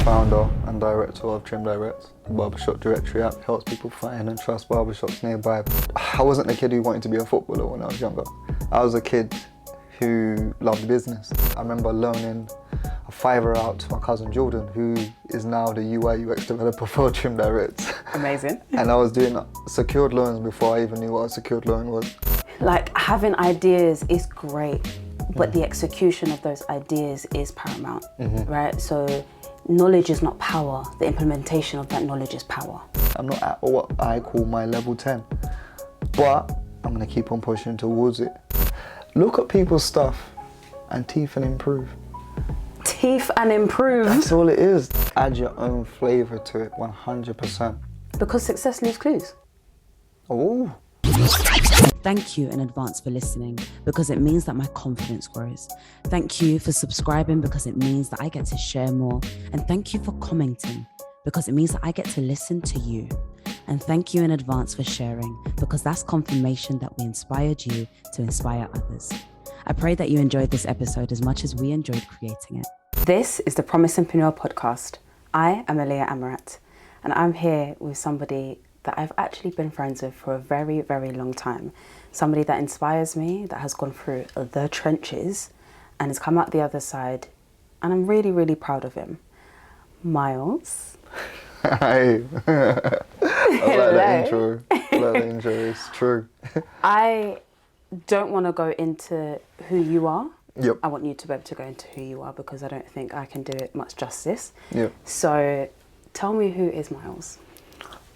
founder and director of Trimdirect. The barbershop directory app helps people find and trust barbershops nearby. I wasn't the kid who wanted to be a footballer when I was younger. I was a kid who loved business. I remember loaning a fiver out to my cousin Jordan, who is now the UI UX developer for Trimdirect. Amazing. And I was doing secured loans before I even knew what a secured loan was. Like, having ideas is great, but the execution of those ideas is paramount, right? So knowledge is not power, the implementation of that knowledge is power. I'm not at what I call my level 10, but I'm gonna keep on pushing towards it. Look at people's stuff and teeth and improve. Teeth and improve. That's all it is. Add your own flavor to it, 100%. Because success leaves clues. Oh. Thank you in advance for listening, because it means that my confidence grows. Thank you for subscribing, because it means that I get to share more. And thank you for commenting, because it means that I get to listen to you. And thank you in advance for sharing, because that's confirmation that we inspired you to inspire others. I pray that you enjoyed this episode as much as we enjoyed creating it. This is the Promisingpreneur podcast. I am Aahliyah Amerat, and I'm here with somebody that I've actually been friends with for a very, very long time. Somebody that inspires me, that has gone through the trenches and has come out the other side. And I'm really, really proud of him. Myles. Hi. I like that intro. I like the intro, it's true. I don't want to go into who you are. Yep. I want you to be able to go into who you are, because I don't think I can do it much justice. Yep. So tell me, who is Myles?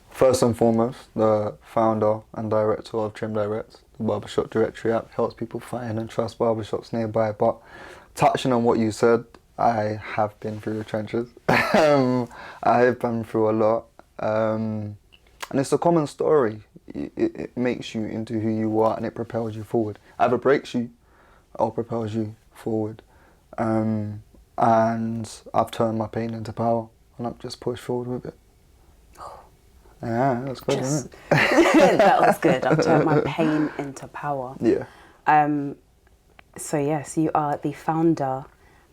First and foremost, the founder and director of Trimdirect. The barbershop directory app helps people find and trust barbershops nearby. But touching on what you said, I have been through the trenches. I have been through a lot. And it's a common story. It makes you into who you are, and it propels you forward. Either breaks you or propels you forward. And I've turned my pain into power, and I've just pushed forward with it. Yeah, that's good, isn't it? That was good. I've turned my pain into power. Yeah. So yes, you are the founder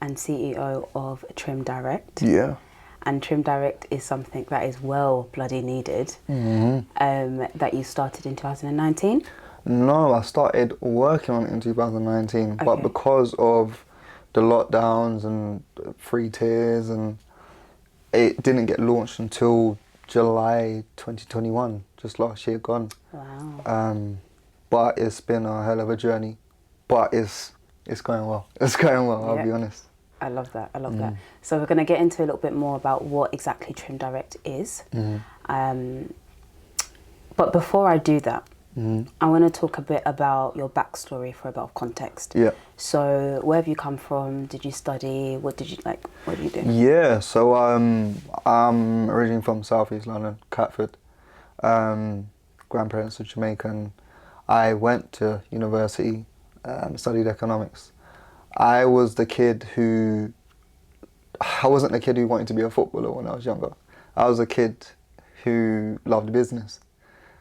and CEO of Trimdirect. Yeah. And Trimdirect is something that is well bloody needed. That you started in 2019? No, I started working on it in 2019, but Okay. because of the lockdowns and free tiers, and it didn't get launched until July 2021, just last year gone. Wow. But it's been a hell of a journey, but it's going well. It's going well, I'll be honest. I love that. I love that. So we're going to get into a little bit more about what exactly Trimdirect is. But before I do that, I want to talk a bit about your backstory for a bit of context. Yeah. So where have you come from? Did you study? What did you do? Yeah, so I'm originally from South East London, Catford. Grandparents are Jamaican. I went to university, studied economics. I wasn't the kid who wanted to be a footballer when I was younger. I was a kid who loved business.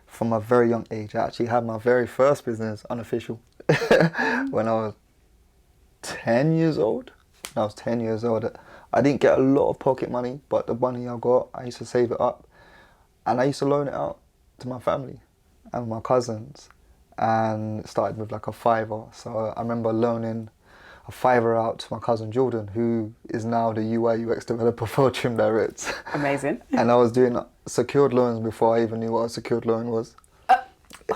From a very young age, I actually had my very first business, unofficial, when I was 10 years old. I was 10 years old. I didn't get a lot of pocket money, but the money I got, I used to save it up. And I used to loan it out to my family and my cousins. And it started with like a fiver. So I remember loaning a fiver out to my cousin Jordan, who is now the UI UX developer for Trimdirect. Amazing. And I was doing secured loans before I even knew what a secured loan was.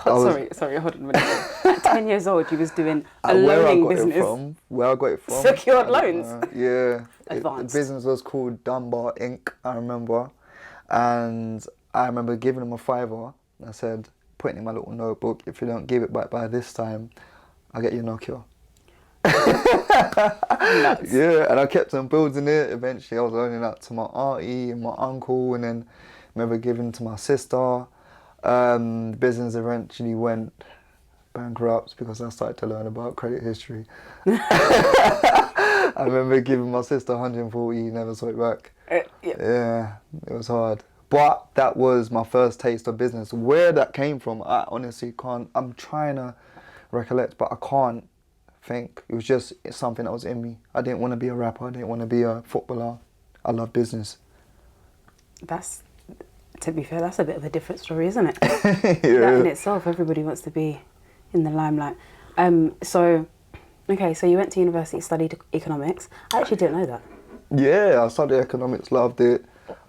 Sorry, hold on a minute. At 10 years old, you was doing a loaning business. Where I got it from. Secured loans? Yeah. Advanced. The business was called Dunbar Inc., I remember. And I remember giving him a fiver. I said, put it in my little notebook, if you don't give it back by this time, I'll get you a Nokia. Nuts. Yeah, and I kept on building it. Eventually I was loaning out to my auntie and my uncle, and then I remember giving to my sister. The business eventually went bankrupt because I started to learn about credit history. I remember giving my sister 140, never saw it back. Yeah, it was hard. But that was my first taste of business. Where that came from, I honestly can't, I'm trying to recollect, but I can't think. It's something that was in me. I didn't want to be a rapper, I didn't want to be a footballer. I love business. That's, to be fair, that's a bit of a different story, isn't it? Yeah. That in itself, everybody wants to be in the limelight. So you went to university, studied economics. I actually didn't know that. Yeah, I studied economics, loved it.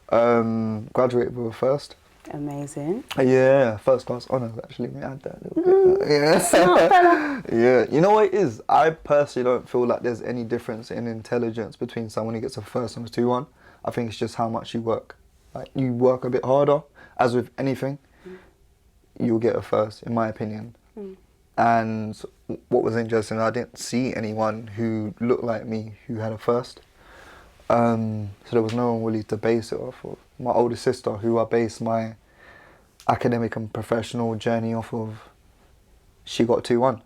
Graduated with a first. Amazing. Yeah, first class honours actually. We had that a little bit. Yeah. Smart fella. Yeah, you know what it is? I personally don't feel like there's any difference in intelligence between someone who gets a first and a 2-1. I think it's just how much you work. Like, you work a bit harder, as with anything, you'll get a first, in my opinion. And what was interesting, I didn't see anyone who looked like me who had a first. So there was no one really to base it off of. My older sister, who I based my academic and professional journey off of, she got 2-1.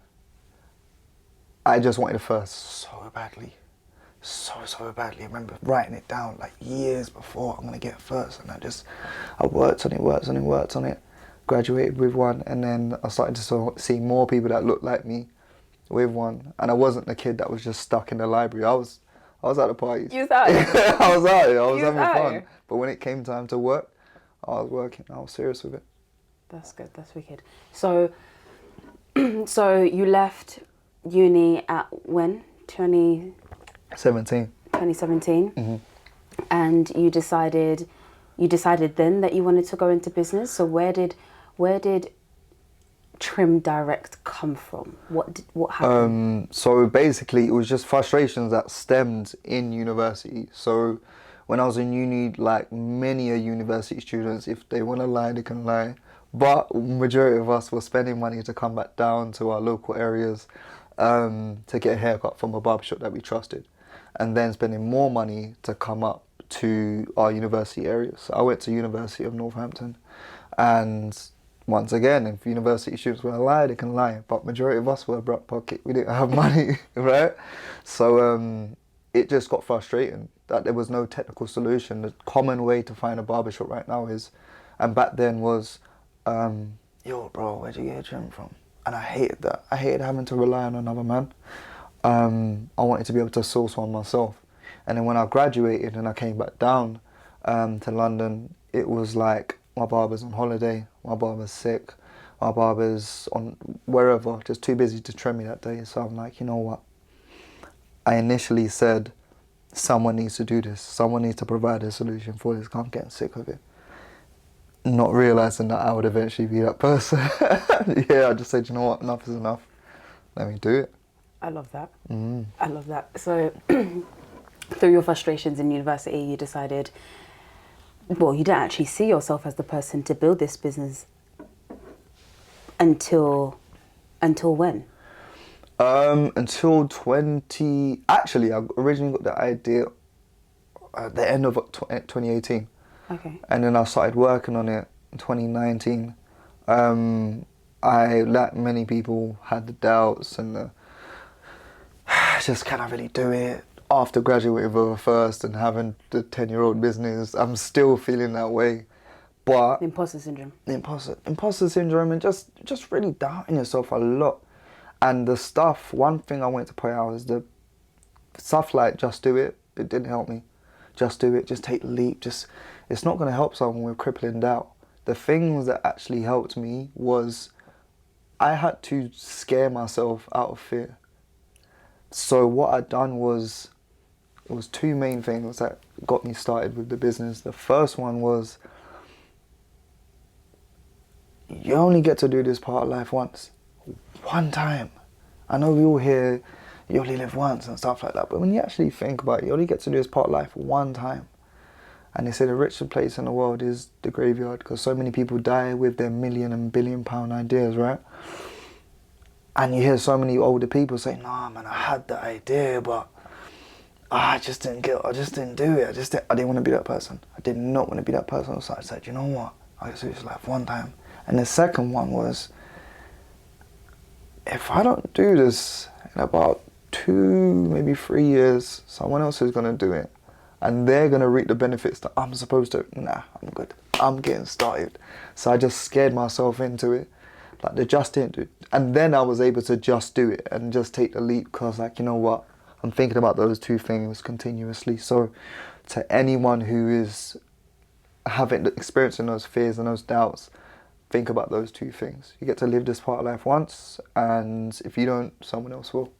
I just wanted a first so badly. So badly. I remember writing it down like years before, I'm gonna get a first, and I worked on it, graduated with one, and then I started to see more people that looked like me with one, and I wasn't the kid that was just stuck in the library. I was at the parties. You was out here? I was out here, I was You was having out fun. here? But when it came time to work, I was working, I was serious with it. That's good, that's wicked. So you left uni at when? 17. 2017? And you decided then that you wanted to go into business. So where did Trimdirect come from? What happened? So basically it was just frustrations that stemmed in university. So when I was in uni, like many university students, if they want to lie, they can lie. But majority of us were spending money to come back down to our local areas to get a haircut from a barbershop that we trusted, and then spending more money to come up to our university areas. So I went to University of Northampton, and once again, if university students want to lie, they can lie, but majority of us were broke pocket, we didn't have money, right? So it just got frustrating that there was no technical solution. The common way to find a barbershop right now is, and back then was, yo bro, where'd you get your trim from? And I hated that. I hated having to rely on another man. I wanted to be able to source one myself. And then when I graduated and I came back down to London, it was like my barber's on holiday, my barber's sick, my barber's on wherever, just too busy to trim me that day. So I'm like, you know what? I initially said, someone needs to do this. Someone needs to provide a solution for this. I'm getting sick of it. Not realising that I would eventually be that person. Yeah, I just said, you know what, enough is enough. Let me do it. I love that. I love that. So through your frustrations in university, you decided, well, you didn't actually see yourself as the person to build this business until when? Until actually, I originally got the idea at the end of 2018. Okay. And then I started working on it in 2019. I, like many people, had the doubts and just can I really do it? After graduating with a first and having the 10-year-old business, I'm still feeling that way. But Imposter syndrome. Imposter syndrome, and just really doubting yourself a lot. And the stuff, one thing I wanted to point out is the stuff like just do it didn't help me. Just do it, just take the leap, it's not going to help someone with crippling doubt. The things that actually helped me was I had to scare myself out of fear. So what I'd done was, it was two main things that got me started with the business. The first one was, you only get to do this part of life once. One time. I know we all hear you only live once and stuff like that, but when you actually think about it, you only get to do this part of life one time. And they say the richest place in the world is the graveyard, because so many people die with their million and billion pound ideas, right? And you hear so many older people say, nah man, I had the idea, but I just didn't do it. I didn't want to be that person. I did not want to be that person. So I said, you know what? I just do this life one time. And the second one was, if I don't do this in about 2, maybe 3 years, someone else is going to do it. And they're going to reap the benefits that I'm supposed to. Nah, I'm good. I'm getting started. So I just scared myself into it. Like, they just didn't do it. And then I was able to just do it and just take the leap, because, like, you know what? I'm thinking about those two things continuously. So to anyone who is experiencing those fears and those doubts, think about those two things. You get to live this part of life once, and if you don't, someone else will.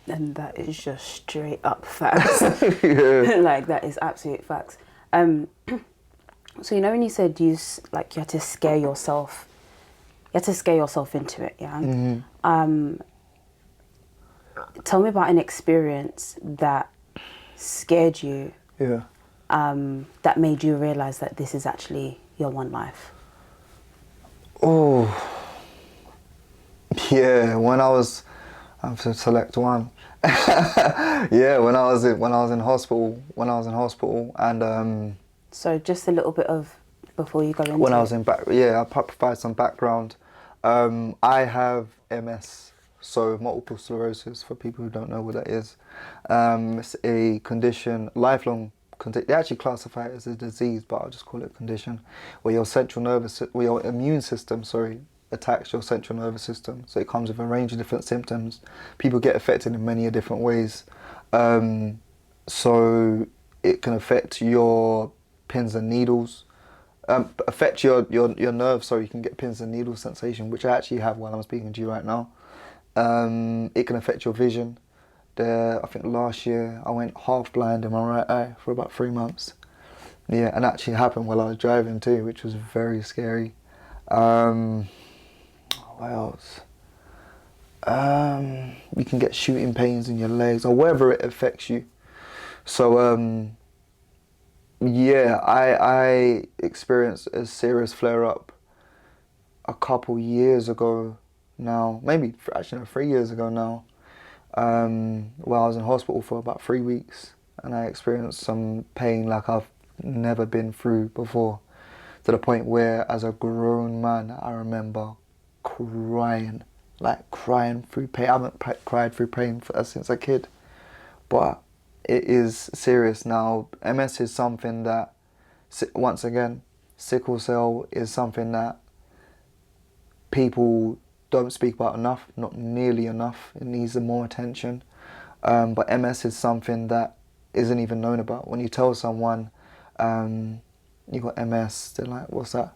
And that is just straight up facts. Yeah. Like, that is absolute facts. So, you know, when you said you had to scare yourself, into it, yeah? Mm-hmm. Tell me about an experience that scared you, Yeah. that made you realise that this is actually your one life. Oh. Yeah, when I was, I have to select one. Yeah, when I was in hospital, and So just a little bit of, before you go into when I was I'll provide some background. I have MS, so multiple sclerosis, for people who don't know what that is. It's a condition, lifelong condition. They actually classify it as a disease, but I'll just call it a condition, where your your immune system, attacks your central nervous system. So it comes with a range of different symptoms. People get affected in many different ways. So it can affect your pins and needles, affect your nerves, so you can get pins and needle sensation, which I actually have while I'm speaking to you right now. It can affect your vision. I think last year I went half blind in my right eye for about 3 months. Yeah, and actually happened while I was driving too, which was very scary. What else? You can get shooting pains in your legs or wherever it affects you. So yeah, I experienced a serious flare-up a couple years ago now, maybe actually no, 3 years ago now, where I was in hospital for about 3 weeks, and I experienced some pain like I've never been through before, to the point where as a grown man I remember crying through pain. I haven't cried through pain since a kid, but it is serious now. MS is something that, once again, sickle cell is something that people don't speak about enough, not nearly enough. It needs more attention. But MS is something that isn't even known about. When you tell someone you got MS, they're like, what's that?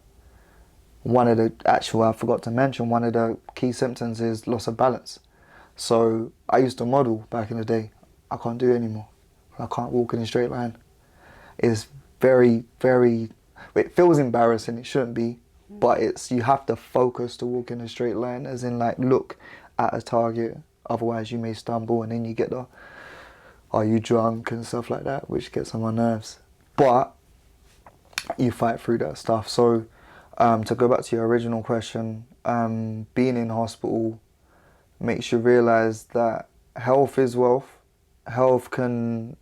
I forgot to mention, one of the key symptoms is loss of balance. So I used to model back in the day. I can't do it anymore. I can't walk in a straight line. It's very, very, it feels embarrassing, it shouldn't be, but you have to focus to walk in a straight line, as in like look at a target, otherwise you may stumble, and then you get are you drunk and stuff like that, which gets on my nerves. But you fight through that stuff. So to go back to your original question, being in hospital makes you realise that health is wealth. Health can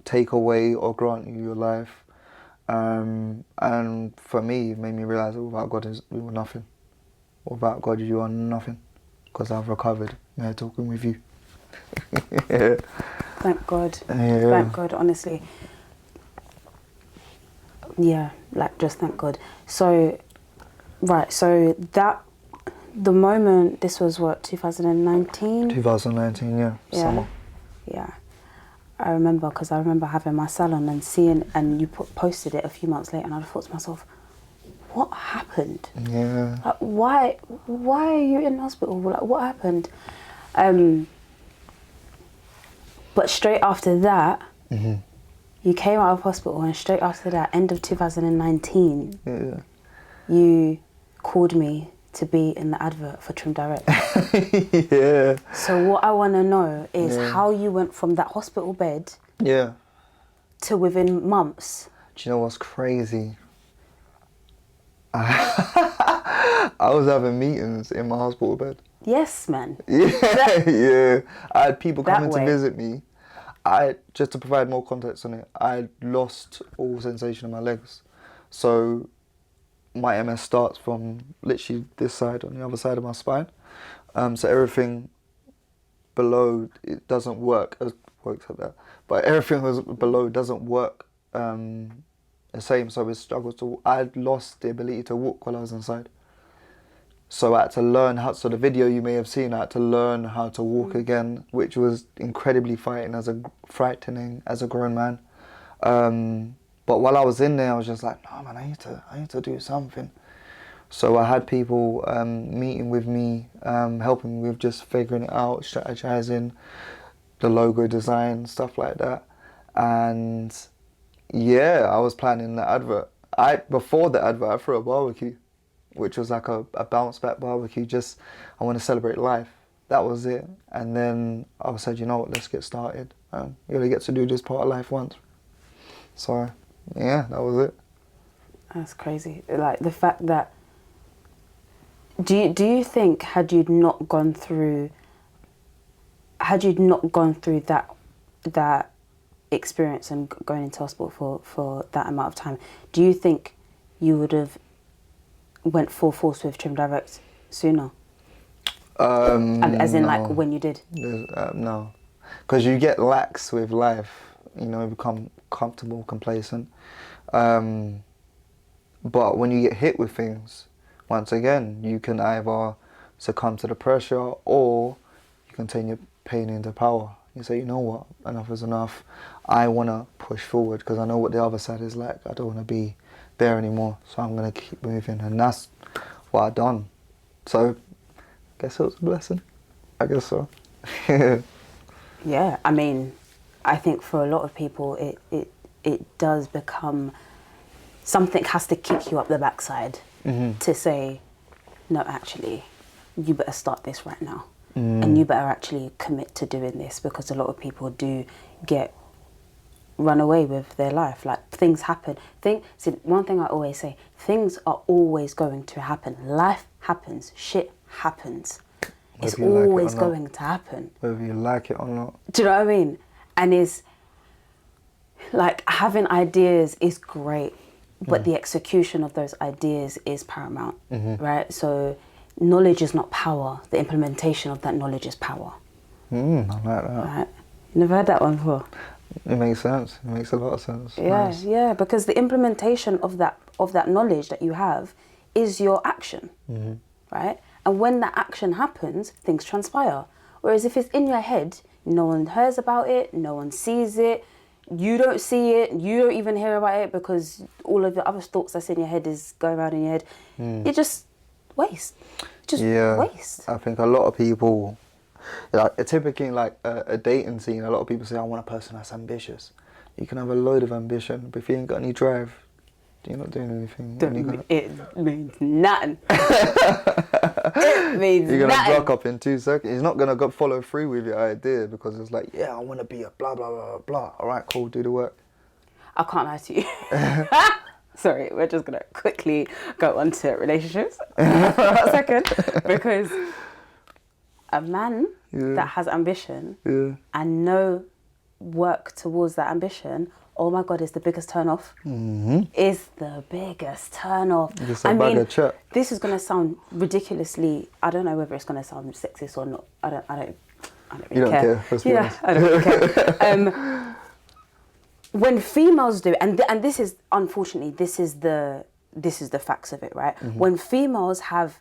take away or grant you your life. And for me, it made me realise that without God, we were nothing. Without God, you are nothing. Because I've recovered. Yeah, talking with you. Yeah. Thank God. Yeah. Thank God, honestly. Yeah, just thank God. So, right, so the moment, this was what, 2019? 2019, yeah. Summer. Yeah. I remember, because I remember having my salon and seeing, and you posted it a few months later, and I thought to myself, what happened? Yeah. Why are you in hospital? What happened? But straight after that, you came out of hospital, and straight after that, end of 2019, you called me to be in the advert for Trimdirect. Yeah. So what I want to know is how you went from that hospital bed to within months. Do you know what's crazy? I was having meetings in my hospital bed. Yes, man. Yeah, yeah. I had people coming to visit me. Just to provide more context on it, I lost all sensation in my legs. So my MS starts from literally this side, on the other side of my spine. So everything below, it doesn't work. It works like that. But everything was below doesn't work the same. So it struggles to. I lost the ability to walk while I was inside. So I had to learn how. So the video you may have seen, I had to learn how to walk again, which was incredibly frightening as a grown man. But while I was in there, I was just like, no, man, I need to do something. So I had people meeting with me, helping me with just figuring it out, strategizing the logo design, stuff like that. And yeah, I was planning the advert. Before the advert, I threw a barbecue, which was like a bounce back barbecue. Just, I want to celebrate life. That was it. And then I said, you know what, let's get started. You only get to do this part of life once. So yeah, that was it. That's crazy. Like the fact that, do you think had you not gone through that experience and going into hospital for that amount of time, do you think you would have went full force with Trimdirect sooner? As in, no. like, when you did? No, because you get lax with life, you know, become comfortable, complacent. But when you get hit with things, once again, you can either succumb to the pressure or you can turn your pain into power. You say, you know what, enough is enough. I want to push forward because I know what the other side is like. I don't want to be there anymore, so I'm going to keep moving. And that's what I done. So I guess it was a blessing. I guess so. Yeah, I mean, I think for a lot of people, it does become, something has to kick you up the backside to say, no, actually, you better start this right now. And you better actually commit to doing this, because a lot of people do run away with their life. Like, things happen. See, one thing I always say, things are always going to happen. Life happens. Shit happens. It's always going to happen. Whether you like it or not. Do you know what I mean? And it's like, having ideas is great, but the execution of those ideas is paramount, right? So knowledge is not power. The implementation of that knowledge is power. I like that. Right? You never heard that one before? It makes sense. It makes a lot of sense. Yeah, Nice. yeah, because the implementation of that knowledge that you have is your action, right? And when that action happens, things transpire. Whereas if it's in your head, no one hears about it, no one sees it, you don't see it, you don't even hear about it, because all of the other thoughts that's in your head is going around in your head. You just waste. Waste. I think a lot of people, like, typically like a dating scene, a lot of people say, I want a person that's ambitious. You can have a load of ambition, but if you ain't got any drive, you're not doing anything. It means nothing. It means You're going to nothing. block up in 2 seconds. He's not going to follow through with your idea because it's like, yeah, I want to be a blah, blah, blah, blah. All right, cool, do the work. I can't lie to you. Sorry, we're just going to quickly go on to relationships for a second. Because a man that has ambition and no work towards that ambition, oh my God, is the biggest turn off. Is the biggest turn off. I mean, this is going to sound ridiculously, I don't know whether it's going to sound sexist or not. I don't really care. Let's be honest. I don't really care. When females do, and this is, unfortunately, this is the facts of it, right? When females have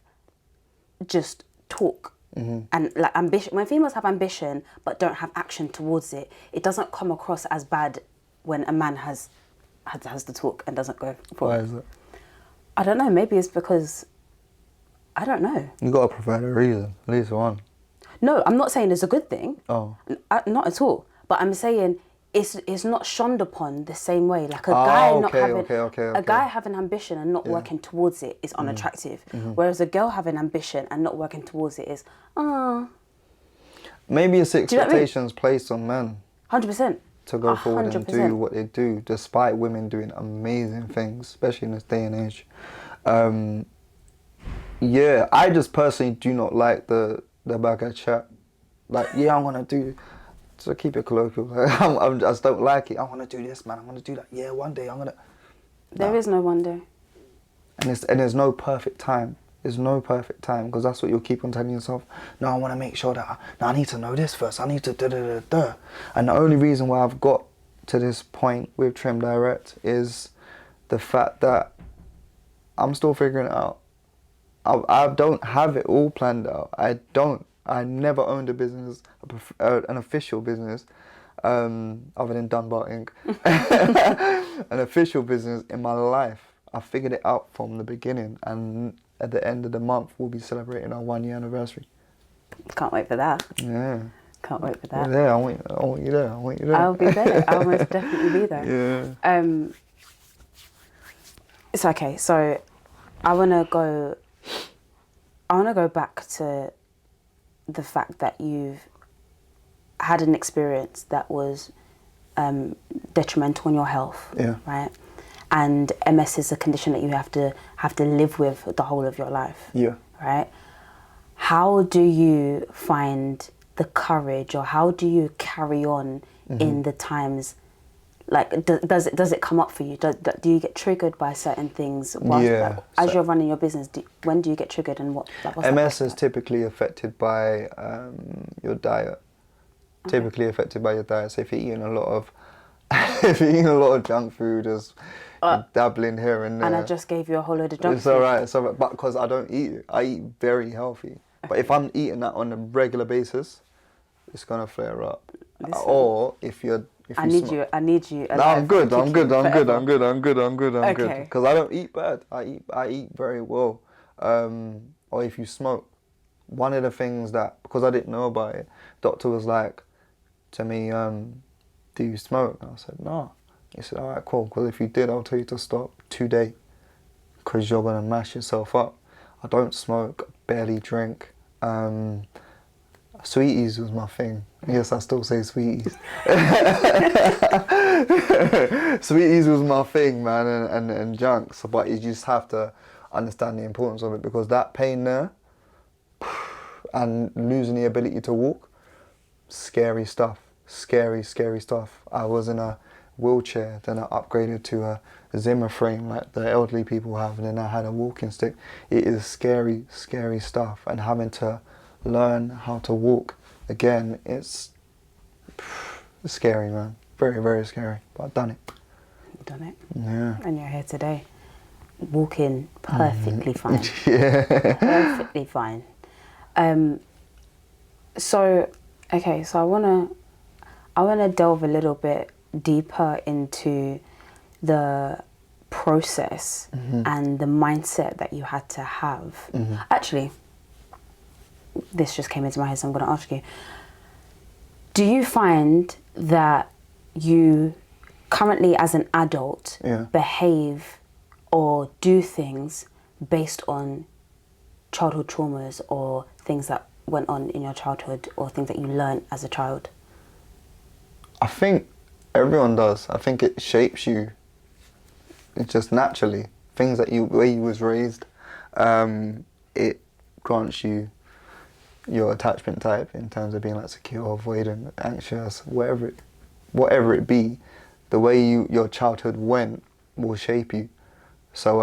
just talk and like ambition, when females have ambition but don't have action towards it, it doesn't come across as bad when a man has the talk and doesn't go for it. Why is it? I don't know. Maybe it's because, I don't know. You got to provide a reason, at least one. No, I'm not saying it's a good thing. Oh. Not at all. But I'm saying it's not shunned upon the same way. Like a guy having ambition and not working towards it is unattractive. Whereas a girl having ambition and not working towards it is, Maybe it's expectations placed on men. 100%. To go forward 100%. and do what they do, despite women doing amazing things, especially in this day and age. Yeah, I just personally do not like the bag of chat. Like, yeah, I'm gonna do. So keep it colloquial. I just don't like it. I want to do this, man. I'm gonna do that. Yeah, one day I'm gonna. There is no one day. And there's no perfect time. There's no perfect time, because that's what you'll keep on telling yourself. No, I want to make sure that I need to know this first. I need to da. And the only reason why I've got to this point with Trimdirect is the fact that I'm still figuring it out. I don't have it all planned out. I never owned a business, an official business. other than Dunbar Inc. An official business in my life. I figured it out from the beginning, and at the end of the month, we'll be celebrating our 1 year anniversary. Can't wait for that. Yeah. Can't wait for that. Yeah, I want you there. I want you there. I'll be there. I'll most definitely be there. Yeah. It's okay. So, I want to go back to the fact that you've had an experience that was detrimental on your health. Yeah. Right. And MS is a condition that you have to live with the whole of your life. Yeah. Right. How do you find the courage, or how do you carry on in the times? Like, does it come up for you? Do you get triggered by certain things? Yeah. As you're running your business, when do you get triggered, and what's MS is typically affected by your diet. Okay. Typically affected by your diet. So if you're eating a lot of junk food, you're dabbling here and there. And I just gave you a whole load of junk It's food. alright. It's alright. But because I don't eat it, I eat very healthy. But if I'm eating that on a regular basis, it's gonna flare up. Listen. Or if you I need you. No, alive I'm good. to I'm keep good. you I'm good. forever. I'm good. I'm good. I'm good. I'm good. Okay. Because I don't eat bad. I eat very well. Or if you smoke, one of the things that, because I didn't know about it, doctor was like to me, do you smoke? And I said no. He said, all right, cool. Because if you did, I'll tell you to stop today, because you're gonna mash yourself up. I don't smoke. Barely drink. Sweeties was my thing. Yes, I still say sweeties. Sweeties was my thing, man, and junk. So, but you just have to understand the importance of it, because that pain there and losing the ability to walk, scary stuff. Scary stuff. I was in a wheelchair, then I upgraded to a Zimmer frame like the elderly people have, and then I had a walking stick. It is scary stuff, and having to learn how to walk again, it's scary, man. Very, very scary, but I've done it. You've done it. Yeah. And you're here today, walking perfectly fine. Yeah. Perfectly fine. So I wanna delve a little bit deeper into the process and the mindset that you had to have. Actually, this just came into my head, so I'm going to ask you. Do you find that you currently, as an adult, behave or do things based on childhood traumas, or things that went on in your childhood, or things that you learned as a child? I think everyone does. I think it shapes you. It's just naturally. Things that where you was raised, it grants you your attachment type in terms of being like secure, avoidant, anxious, whatever it be. The way your childhood went will shape you. So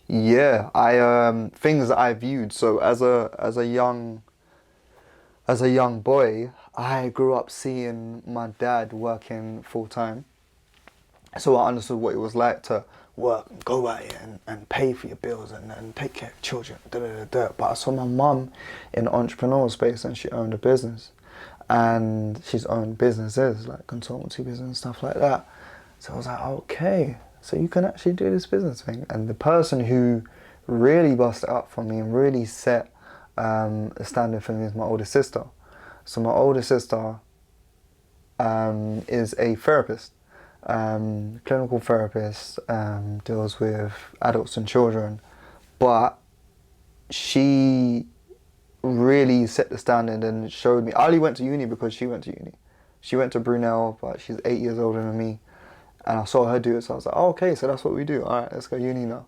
things that I viewed. So as a young boy, I grew up seeing my dad working full time. So I understood what it was like to work and go out here and pay for your bills and take care of children. But I saw my mum in the entrepreneurial space, and she owned a business. And she's owned businesses, like consultancy business and stuff like that. So I was like, okay, so you can actually do this business thing. And the person who really busted up for me and really set a standard for me is my older sister. So my older sister is a therapist, clinical therapist, deals with adults and children, but she really set the standard and showed me. I only went to uni because she went to uni. She went to Brunel, but she's 8 years older than me, and I saw her do it, so I was like, oh, okay, so that's what we do. All right, let's go uni now.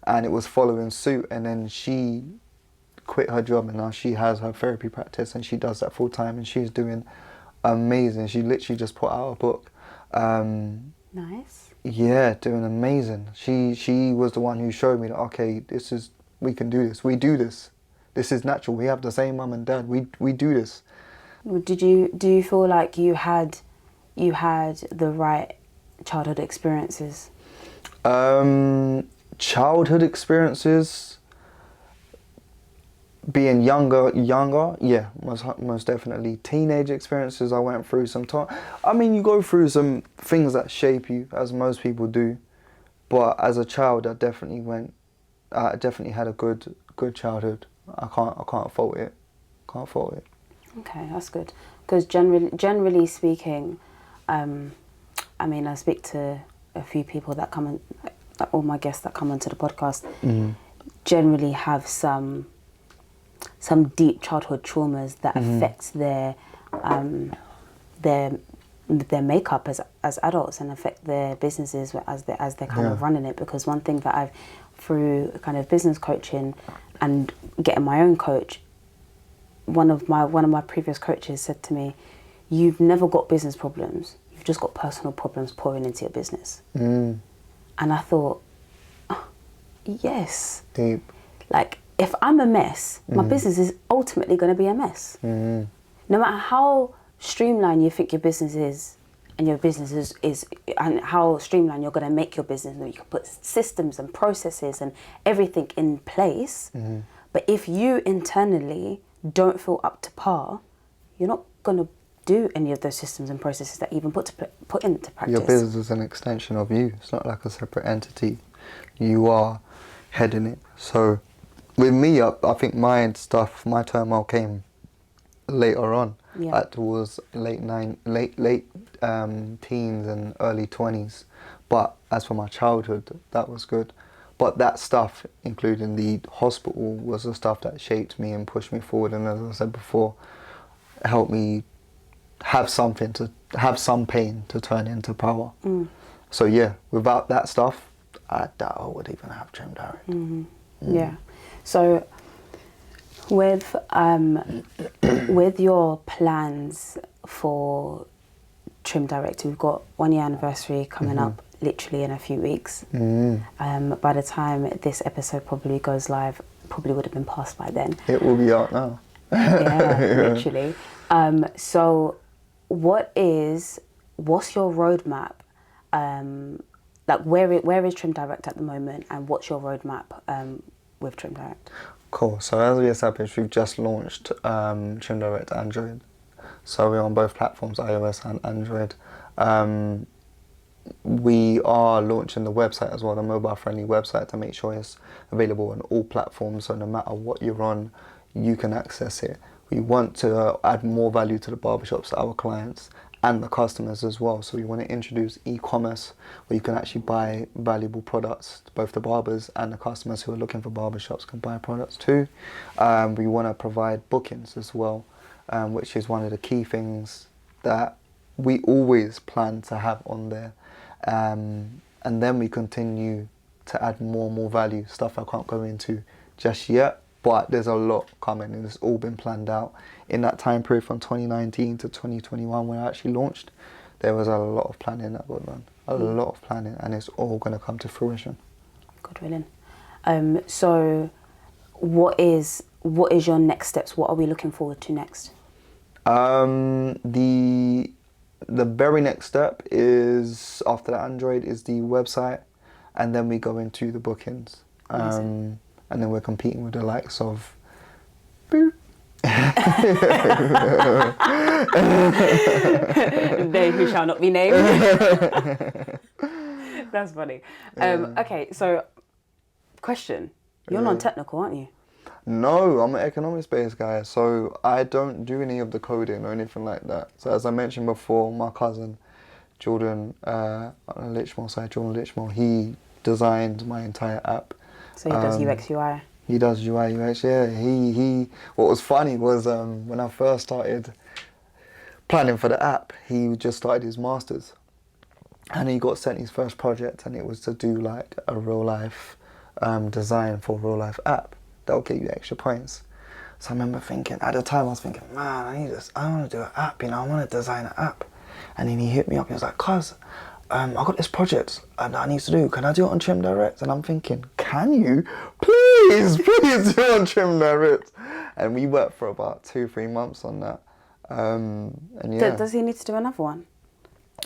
And it was following suit, and then she quit her job, and now she has her therapy practice, and she does that full time, and she's doing amazing. She literally just put out a book. Nice. Yeah, doing amazing. She was the one who showed me that, okay, we can do this. We do this. This is natural. We have the same mum and dad. We do this. Do you feel like you had the right childhood experiences? Childhood experiences, being younger, yeah, most definitely. Teenage experiences, I went through some time. I mean, you go through some things that shape you, as most people do. But as a child, I definitely had a good childhood. I can't fault it. Can't fault it. Okay, that's good. Because generally speaking, I mean, I speak to a few people that come in, all my guests that come onto the podcast, generally have some deep childhood traumas that affect their makeup as adults and affect their businesses as they're kind of running it. Because one thing that I've, through kind of business coaching and getting my own coach, one of my previous coaches said to me, "You've never got business problems. You've just got personal problems pouring into your business." And I thought, oh, yes. Deep. Like, if I'm a mess, my business is ultimately going to be a mess. No matter how streamlined you think your business is, and your business is and how streamlined you're going to make your business, you can put systems and processes and everything in place. But if you internally don't feel up to par, you're not going to do any of those systems and processes that you even put into practice. Your business is an extension of you. It's not like a separate entity. You are heading it. So with me, I think my turmoil came later on. Towards late teens and early 20s. But as for my childhood, that was good. But that stuff, including the hospital, was the stuff that shaped me and pushed me forward. And as I said before, helped me have some pain to turn into power. So yeah, without that stuff, I doubt I would even have Trimdirect. Yeah. So with your plans for Trimdirect, we've got 1 year anniversary coming up literally in a few weeks. By the time this episode probably goes live, probably would have been past by then. It will be out now. Literally. So what's your roadmap? Like where is Trimdirect at the moment, and what's your roadmap with Trimdirect? Cool. So as we established, we've just launched Trimdirect Android. So we're on both platforms, iOS and Android. We are launching the website as well, the mobile-friendly website, to make sure it's available on all platforms. So no matter what you're on, you can access it. We want to add more value to the barbershops, our clients, and the customers as well. So we want to introduce e-commerce where you can actually buy valuable products. Both the barbers and the customers who are looking for barbershops can buy products too. We want to provide bookings as well, which is one of the key things that we always plan to have on there. And then we continue to add more and more value, stuff I can't go into just yet, but there's a lot coming and it's all been planned out. In that time period from 2019 to 2021 when I actually launched, there was a lot of planning that got done. A lot of planning, and it's all going to come to fruition. God willing. So what is your next steps? What are we looking forward to next? The very next step is, after the Android, is the website, and then we go into the bookings. And then we're competing with the likes of Boop. They who shall not be named. That's funny. Okay, so question. You're non-technical, aren't you? No, I'm an economics-based guy, so I don't do any of the coding or anything like that. So as I mentioned before, my cousin, Jordan Litchmore, he designed my entire app. So he does UX, UI? He does UI, UX, yeah. He. What was funny was when I first started planning for the app, he just started his master's. And he got sent his first project, and it was to do like a real-life design for a real-life app. That'll get you extra points. So I remember thinking, at the time I was thinking, man, I want to do an app, I want to design an app. And then he hit me up, he was like, cuz, I got this project that I need to do. Can I do it on Trimdirect? And I'm thinking, can you? Please do it on Trimdirect. And we worked for about 2-3 months on that. And yeah. Does he need to do another one?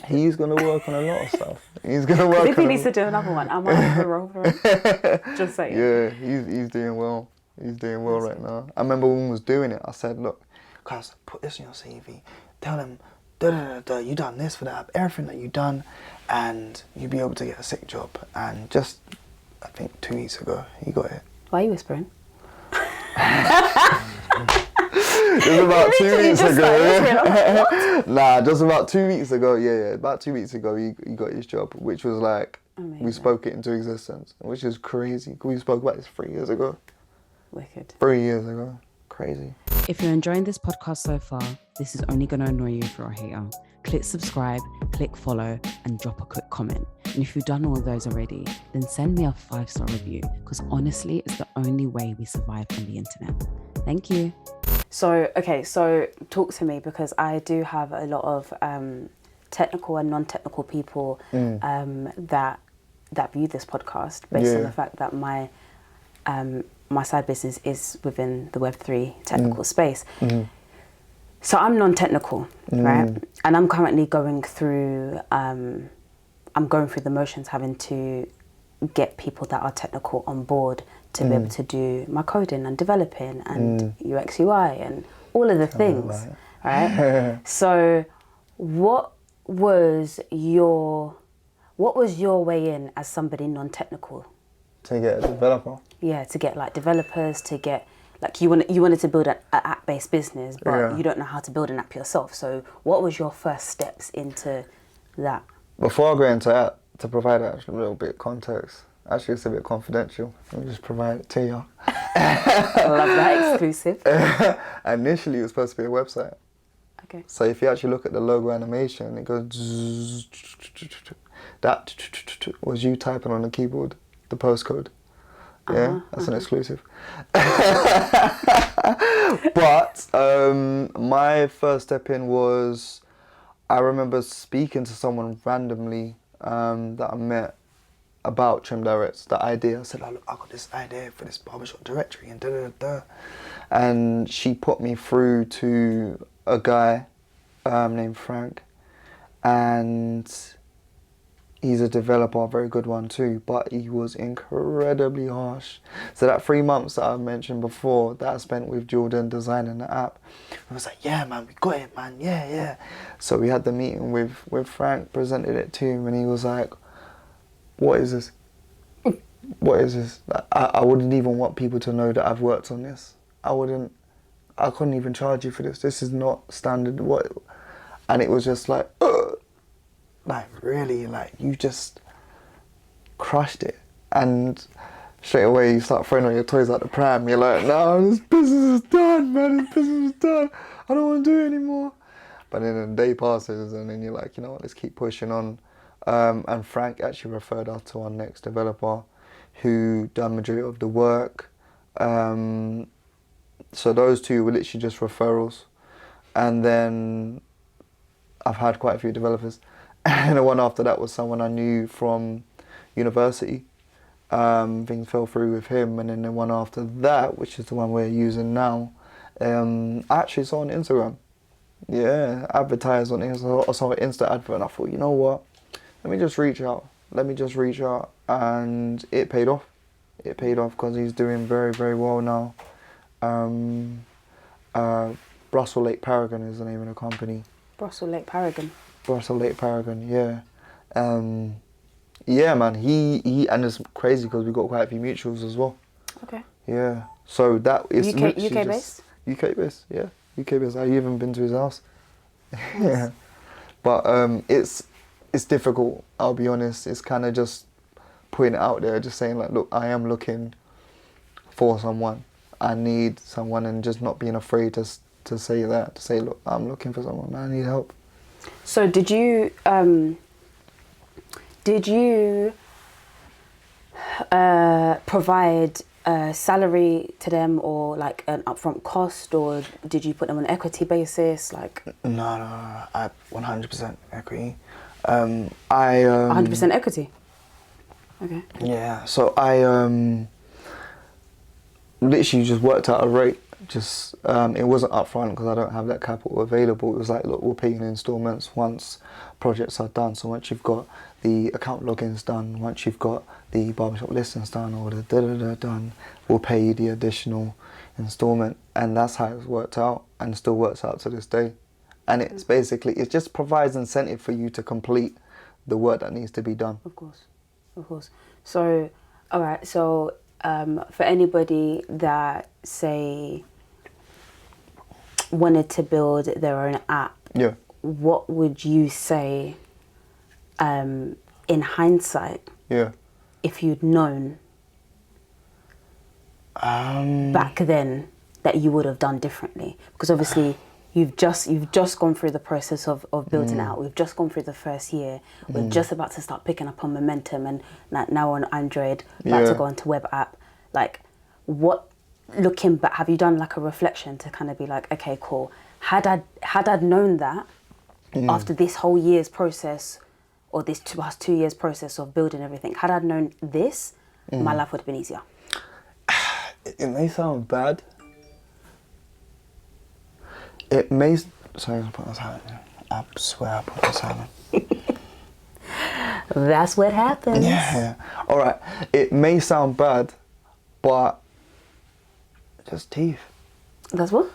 He's going to work on a lot of stuff. He's going to work on... If he needs to do another one, I might have a role for him. Just saying. Yeah, he's doing well. He's doing well right now. I remember when we was doing it, I said, look, guys, put this in your CV. Tell them, you done this for that, everything that you done, and you'll be able to get a sick job. And just, I think 2 weeks ago, he got it. Why are you whispering? It was about 2 weeks ago. Nah, just about 2 weeks ago. Yeah. About 2 weeks ago, he got his job, which was like, amazing. We spoke it into existence, which is crazy. We spoke about this 3 years ago. Wicked. 3 years ago. Crazy. If you're enjoying this podcast so far, this is only going to annoy you if you're a hater. Click subscribe, click follow, and drop a quick comment. And if you've done all of those already, then send me a 5-star review, because honestly, it's the only way we survive on the internet. Thank you. So talk to me, because I do have a lot of technical and non-technical people that view this podcast based on the fact that my side business is within the Web3 technical space. So I'm non-technical, right? And I'm currently going through the motions, having to get people that are technical on board to be able to do my coding and developing and UX UI and all of the things, right? So what was your way in as somebody non-technical? To get a developer? Yeah, to get like developers, to get like you wanted to build an app-based business, but you don't know how to build an app yourself. So what was your first steps into that? Before I go into that, to provide actually a little bit of context, actually it's a bit confidential. Let me just provide it to you. I love that, exclusive. Initially it was supposed to be a website. Okay. So if you actually look at the logo animation, it goes zzz, that was you typing on the keyboard, the postcode. Yeah, that's an exclusive. But my first step in was, I remember speaking to someone randomly that I met about Trimdirect, the idea. I said, oh, look, I got this idea for this barbershop directory and da-da-da-da. And she put me through to a guy named Frank, and he's a developer, a very good one too, but he was incredibly harsh. So that 3 months that I mentioned before that I spent with Jordan designing the app, I was like, yeah man, we got it man, yeah. So we had the meeting with Frank, presented it to him, and he was like, what is this? What is this? Like, I wouldn't even want people to know that I've worked on this. I couldn't even charge you for this. This is not standard. What? And it was just like, ugh. Like really, like you just crushed it, and straight away you start throwing all your toys out the pram. You're like, no, this business is done, man. This business is done. I don't want to do it anymore. But then a day passes, and then you're like, you know what? Let's keep pushing on. And Frank actually referred us to our next developer, who done majority of the work. So those two were literally just referrals, and then I've had quite a few developers. And the one after that was someone I knew from university. Things fell through with him, and then the one after that, which is the one we're using now, I actually saw on Instagram. Yeah, advertised on Instagram. I saw an Insta advert, and I thought, you know what? Let me just reach out. And it paid off. It paid off because he's doing very, very well now. Brussels Lake Paragon is the name of the company. Brussels Lake Paragon, yeah. Yeah, man, he and it's crazy because we got quite a few mutuals as well. Okay. Yeah, so that is UK based? UK based, yeah. UK based. I've even been to his house. Nice. Yeah. But it's difficult, I'll be honest. It's kind of just putting it out there, just saying like, look, I am looking for someone. I need someone, and just not being afraid to say that, to say, look, I'm looking for someone, I need help. So did you provide a salary to them, or like an upfront cost, or did you put them on an equity basis? Like No, I 100% equity. 100% equity. Okay. Yeah, so I literally just worked out a rate. Just it wasn't upfront because I don't have that capital available. It was like, look, we'll pay you in installments once projects are done. So once you've got the account logins done, once you've got the barbershop listings done, or the da-da-da done, we'll pay you the additional installment. And that's how it's worked out, and still works out to this day. And it's basically, it just provides incentive for you to complete the work that needs to be done. Of course. So, all right. So, for anybody that, say, wanted to build their own app, Yeah. what would you say, in hindsight, Yeah. if you'd known back then that you would have done differently? Because obviously you've just gone through the process of building out. We've just gone through the first year. We're just about to start picking up on momentum, and now on Android, about to go into web app. Like, what, looking back, have you done like a reflection to kind of be like, okay, cool. Had I known that after this whole year's process, or this past 2 years process of building everything, had I known this, my life would have been easier. It may sound bad. It may... Sorry, I put this hand in. I swear I put this hand in. That's what happens. Yeah. All right. It may sound bad, but just teeth. That's what?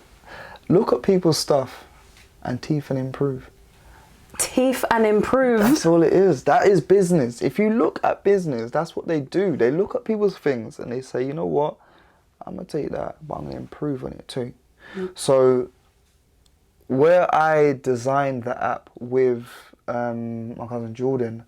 Look at people's stuff and teeth and improve. Teeth and improve. That's all it is. That is business. If you look at business, that's what they do. They look at people's things and they say, you know what? I'm going to take that, but I'm going to improve on it too. So where I designed the app with my cousin Jordan,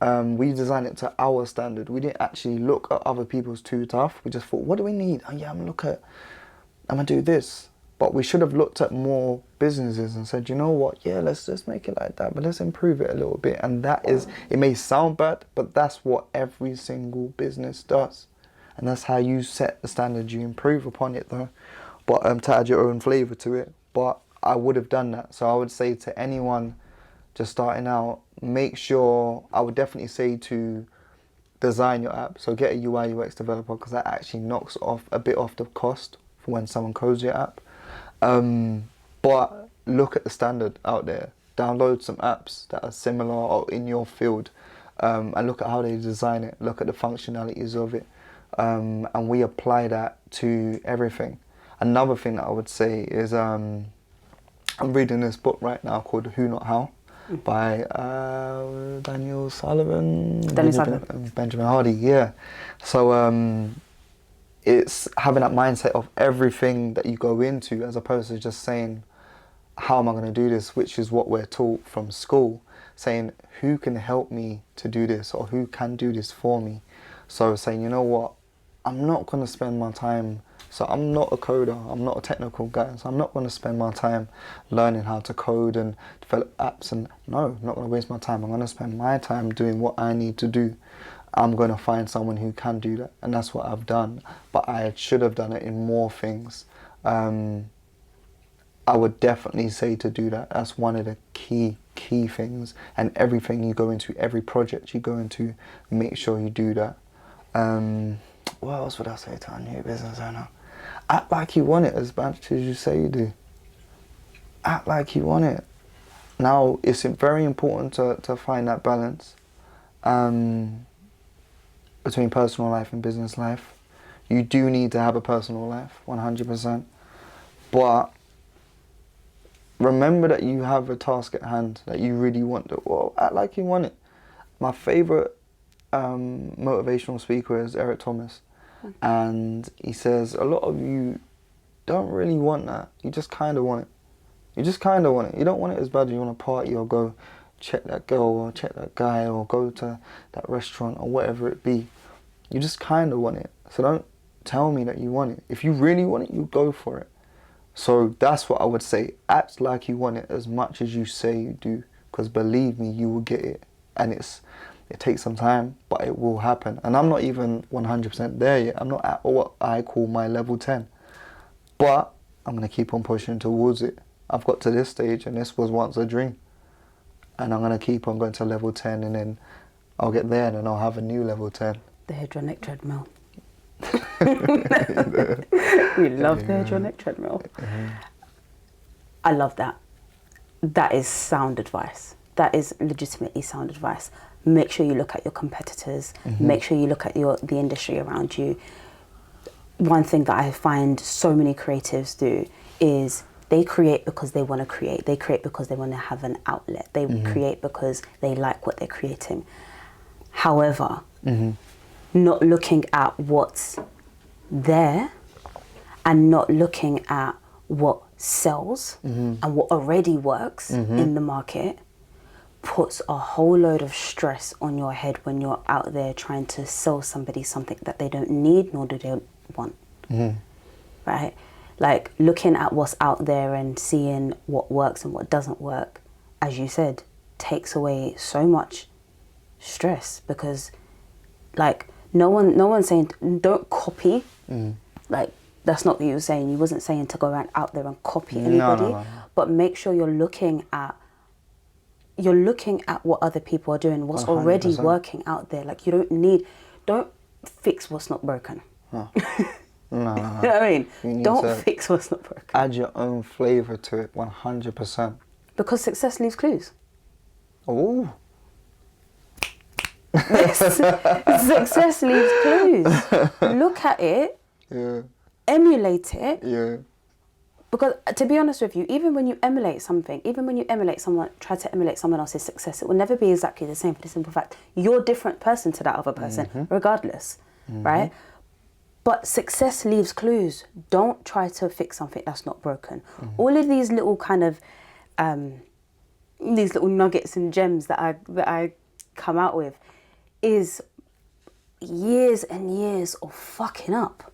we designed it to our standard. We didn't actually look at other people's too tough. We just thought, what do we need? Oh yeah, I'm going to do this. But we should have looked at more businesses and said, you know what, yeah, let's just make it like that, but let's improve it a little bit. And that is, it may sound bad, but that's what every single business does. And that's how you set the standard. You improve upon it though, but to add your own flavour to it. But I would have done that. So I would say to anyone just starting out, make sure, I would definitely say to design your app. So get a UI UX developer, because that actually knocks off a bit off the cost for when someone codes your app. But look at the standard out there. Download some apps that are similar or in your field, and look at how they design it. Look at the functionalities of it. And we apply that to everything. Another thing that I would say is I'm reading this book right now called Who Not How by Benjamin Hardy. Yeah. So it's having that mindset of everything that you go into, as opposed to just saying, how am I going to do this, which is what we're taught from school, saying who can help me to do this, or who can do this for me. So saying, you know what, I'm not going to spend my time, so I'm not a coder, I'm not a technical guy, so I'm not going to spend my time learning how to code and develop apps, and no, I'm not going to waste my time. I'm going to spend my time doing what I need to do. I'm going to find someone who can do that, and that's what I've done. But I should have done it in more things. I would definitely say to do that. That's one of the key things. And everything you go into, every project you go into, make sure you do that. What else would I say to a new business owner? Act like you want it as much as you say you do. Act like you want it. Now, it's very important to find that balance between personal life and business life. You do need to have a personal life, 100%. But remember that you have a task at hand that you really want to, well, act like you want it. My favourite motivational speaker is Eric Thomas. And he says, a lot of you don't really want that. You just kind of want it. You just kind of want it. You don't want it as bad as you want to party or go check that girl or check that guy or go to that restaurant or whatever it be. You just kind of want it. So don't tell me that you want it. If you really want it, you go for it. So that's what I would say. Act like you want it as much as you say you do, because believe me, you will get it. And it takes some time, but it will happen. And I'm not even 100% there yet. I'm not at what I call my level 10. But I'm going to keep on pushing towards it. I've got to this stage, and this was once a dream. And I'm going to keep on going to level 10, and then I'll get there, and then I'll have a new level 10. The hydronic treadmill. We love the hydronic treadmill. I love that. That is sound advice. That is legitimately sound advice. make sure you look at your competitors, make sure you look at the industry around you. One thing that I find so many creatives do is they create because they want to create. They create because they want to have an outlet. They create because they like what they're creating. However, not looking at what's there and not looking at what sells and what already works in the market puts a whole load of stress on your head when you're out there trying to sell somebody something that they don't need nor do they want. Right? Like looking at what's out there and seeing what works and what doesn't work, as you said, takes away so much stress, because like no one's saying don't copy. Like that's not what you were saying. You wasn't saying to go around out there and copy anybody. No. But make sure you're looking at what other people are doing, what's 100%. already working out there. Like don't fix what's not broken. No. You know what I mean? Don't fix what's not broken. Add your own flavour to it, 100%. Because success leaves clues. Oh. Success leaves clues. Look at it. Yeah. Emulate it. Yeah. Because to be honest with you, even when you emulate something, even when you try to emulate someone else's success, it will never be exactly the same for the simple fact you're a different person to that other person, regardless, right? But success leaves clues. Don't try to fix something that's not broken. All of these little kind of, these little nuggets and gems that I come out with is years and years of fucking up.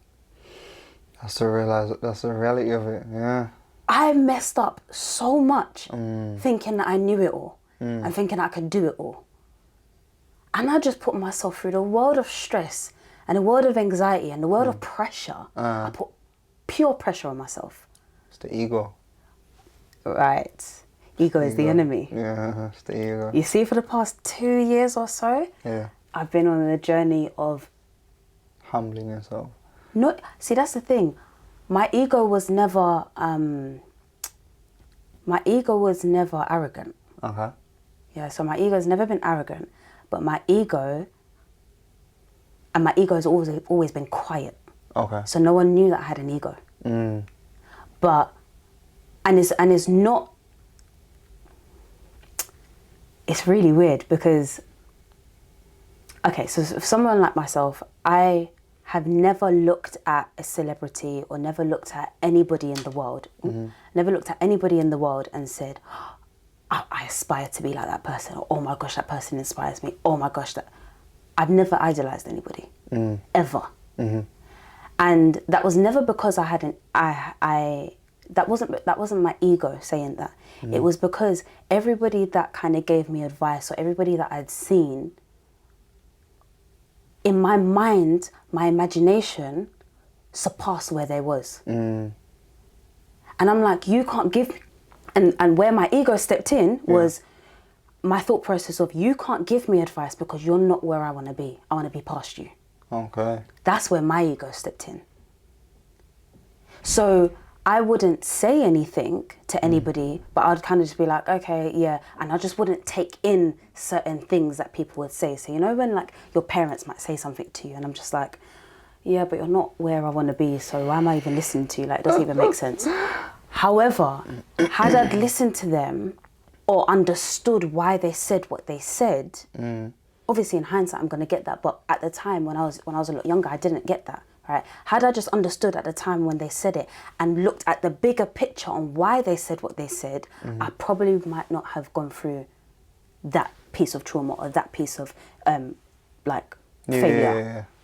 That's the reality of it, yeah. I messed up so much thinking that I knew it all and thinking I could do it all. And I just put myself through the world of stress and the world of anxiety and the world of pressure. I put pure pressure on myself. It's the ego. Right. Ego is the enemy. Yeah, it's the ego. You see, for the past 2 years or so, I've been on a journey of humbling yourself. See, that's the thing. My ego was never arrogant. Okay. Yeah, so my ego has never been arrogant, but my ego has always been quiet. Okay. So no one knew that I had an ego. But it's not. It's really weird because. Okay, so for someone like myself, I have never looked at a celebrity or never looked at anybody in the world, never looked at anybody in the world and said, oh, I aspire to be like that person, or oh my gosh, that person inspires me, oh my gosh, I've never idolized anybody, ever. And that was never because I hadn't, that wasn't my ego saying that. It was because everybody that kind of gave me advice or everybody that I'd seen, in my mind, my imagination surpassed where they was. And I'm like, you can't give me... And where my ego stepped in was my thought process of, you can't give me advice because you're not where I want to be. I want to be past you. Okay. That's where my ego stepped in. So I wouldn't say anything to anybody, but I'd kind of just be like, okay, yeah. And I just wouldn't take in certain things that people would say. So, you know, when like your parents might say something to you and I'm just like, yeah, but you're not where I want to be. So why am I even listening to you? Like, it doesn't even make sense. However, had I listened to them or understood why they said what they said, obviously in hindsight, I'm going to get that. But at the time when I was a lot younger, I didn't get that. Right? Had I just understood at the time when they said it and looked at the bigger picture on why they said what they said, I probably might not have gone through that piece of trauma or that piece of failure.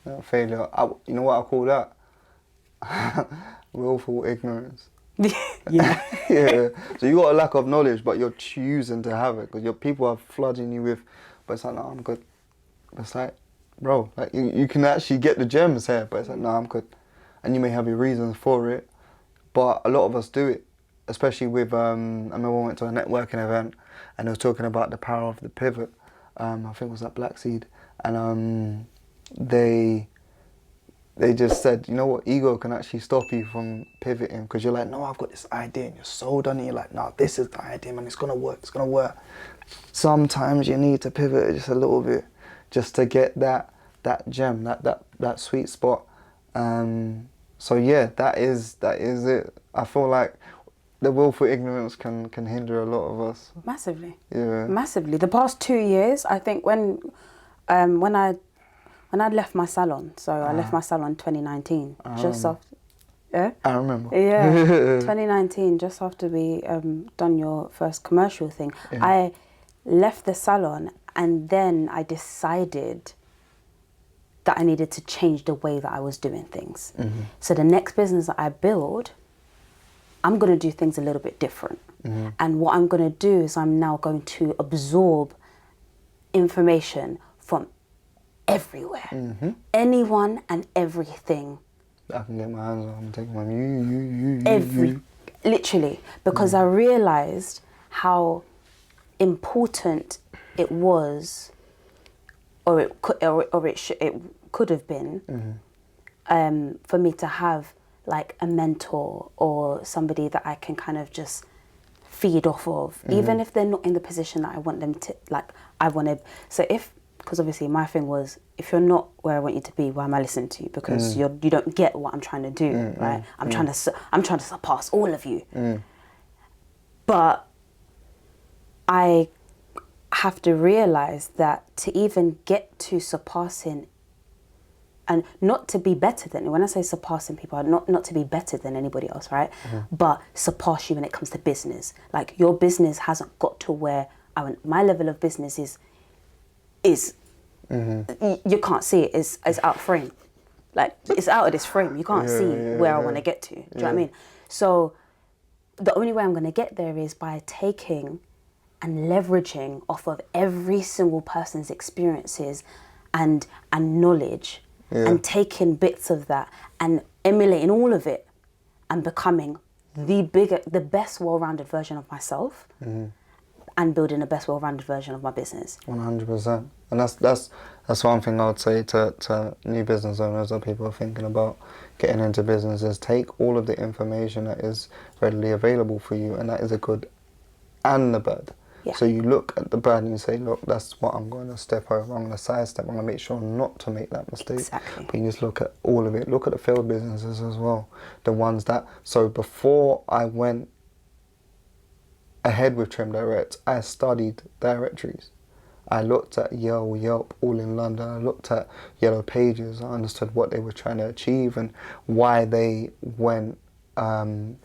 Yeah. Failure. You know what I call that? Willful ignorance. Yeah. So you got a lack of knowledge, but you're choosing to have it because your people are flooding you with. But it's like, no, I'm good. It's like, bro, like you can actually get the gems here, but it's like, no, I'm good. And you may have your reasons for it, but a lot of us do it, especially with, I remember I went to a networking event and they were talking about the power of the pivot. I think it was that Black Seed. And they they just said, you know what, ego can actually stop you from pivoting, because you're like, no, I've got this idea, and you're sold on it. You're like, no, this is the idea, man. It's gonna work. It's gonna work. Sometimes you need to pivot just a little bit, just to get that gem, that sweet spot. So yeah, that is it. I feel like the willful ignorance can hinder a lot of us. Massively. Yeah. Massively. The past 2 years, I think when I left my salon, so I left my salon in 2019, just after. Yeah. I remember. Yeah. 2019, just after we done your first commercial thing, Yeah. I left the salon, and then I decided that I needed to change the way that I was doing things. Mm-hmm. So the next business that I build, I'm going to do things a little bit different. Mm-hmm. And what I'm going to do is I'm now going to absorb information from everywhere. Mm-hmm. Anyone and everything. I can get my hands on. I'm taking my you. Literally, because I realized how important it was, or it could have been, for me to have like a mentor or somebody that I can kind of just feed off of, even if they're not in the position that I want them to. Like I want to. So because obviously my thing was, if you're not where I want you to be, why am I listening to you? Because you don't get what I'm trying to do, right? I'm trying to surpass all of you. But I have to realize that to even get to surpassing, and not to be better than, when I say surpassing people, not to be better than anybody else, right? But surpass you when it comes to business. Like your business hasn't got to where my level of business is you can't see it, is out of frame. Like it's out of this frame. You can't see where I want to get to. Do you know what I mean? So the only way I'm going to get there is by taking and leveraging off of every single person's experiences and knowledge, and taking bits of that and emulating all of it and becoming the best well-rounded version of myself, and building the best well-rounded version of my business. 100%. And that's one thing I would say to new business owners or people thinking about getting into business, is take all of the information that is readily available for you, and that is the good and the bad. Yeah. So you look at the bad and you say, look, that's what I'm going to step over, I'm going to sidestep, I'm going to make sure not to make that mistake. Exactly. But you just look at all of it. Look at the failed businesses as well. The ones that, so before I went ahead with Trimdirect, I studied directories. I looked at Yelp, all in London. I looked at Yellow Pages. I understood what they were trying to achieve and why they went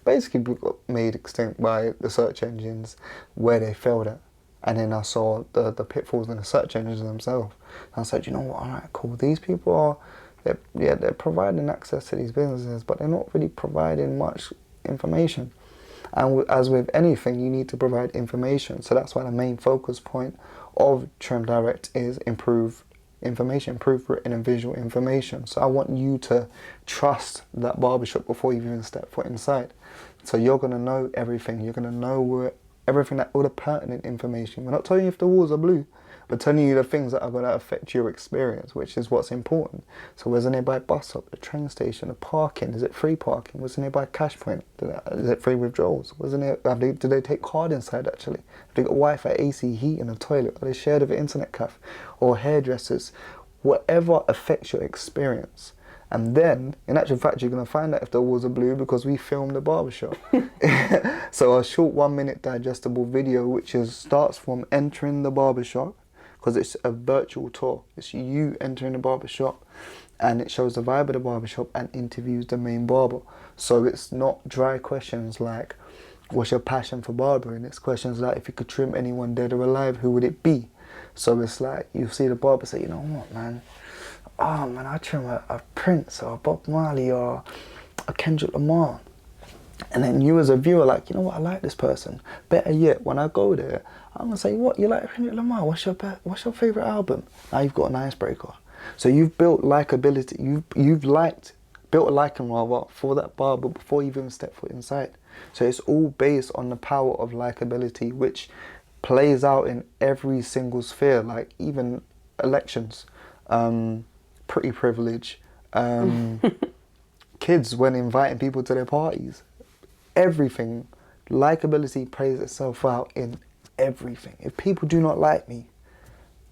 basically got made extinct by the search engines, where they failed at. And then I saw the pitfalls in the search engines themselves. And I said, you know what, all right, cool. These people they're providing access to these businesses, but they're not really providing much information. And as with anything, you need to provide information. So that's why the main focus point of Trimdirect is improve information, improve written and visual information. So I want you to trust that barbershop before you even step foot inside. So you're going to know everything. You're going to know everything, all the pertinent information. We're not telling you if the walls are blue, but telling you the things that are going to affect your experience, which is what's important. So where's the nearby bus stop, the train station, the parking? Is it free parking? Where's the nearby cash point? Is it free withdrawals? Do they take card inside actually? Have they got Wi-Fi, AC, heat in the toilet? Are they shared with an internet cafe or hairdressers? Whatever affects your experience. And then, in actual fact, you're going to find out if the walls are blue because we filmed the barbershop. So a short 1-minute digestible video, which starts from entering the barbershop, because it's a virtual tour. It's you entering the barbershop, and it shows the vibe of the barbershop and interviews the main barber. So it's not dry questions like, what's your passion for barbering? It's questions like, if you could trim anyone dead or alive, who would it be? So it's like, you see the barber say, you know what, man? Oh man, I trim a Prince or a Bob Marley or a Kendrick Lamar. And then you as a viewer, like, you know what, I like this person. Better yet, when I go there, I'm gonna say, what, you like Kendrick Lamar? What's your favorite album? Now you've got an icebreaker. So you've built likability. You've built a liking rather for that barber before you even step foot inside. So it's all based on the power of likability, which plays out in every single sphere, like even elections, pretty privilege, Kids when inviting people to their parties. Everything. Likeability plays itself out in everything. If people do not like me,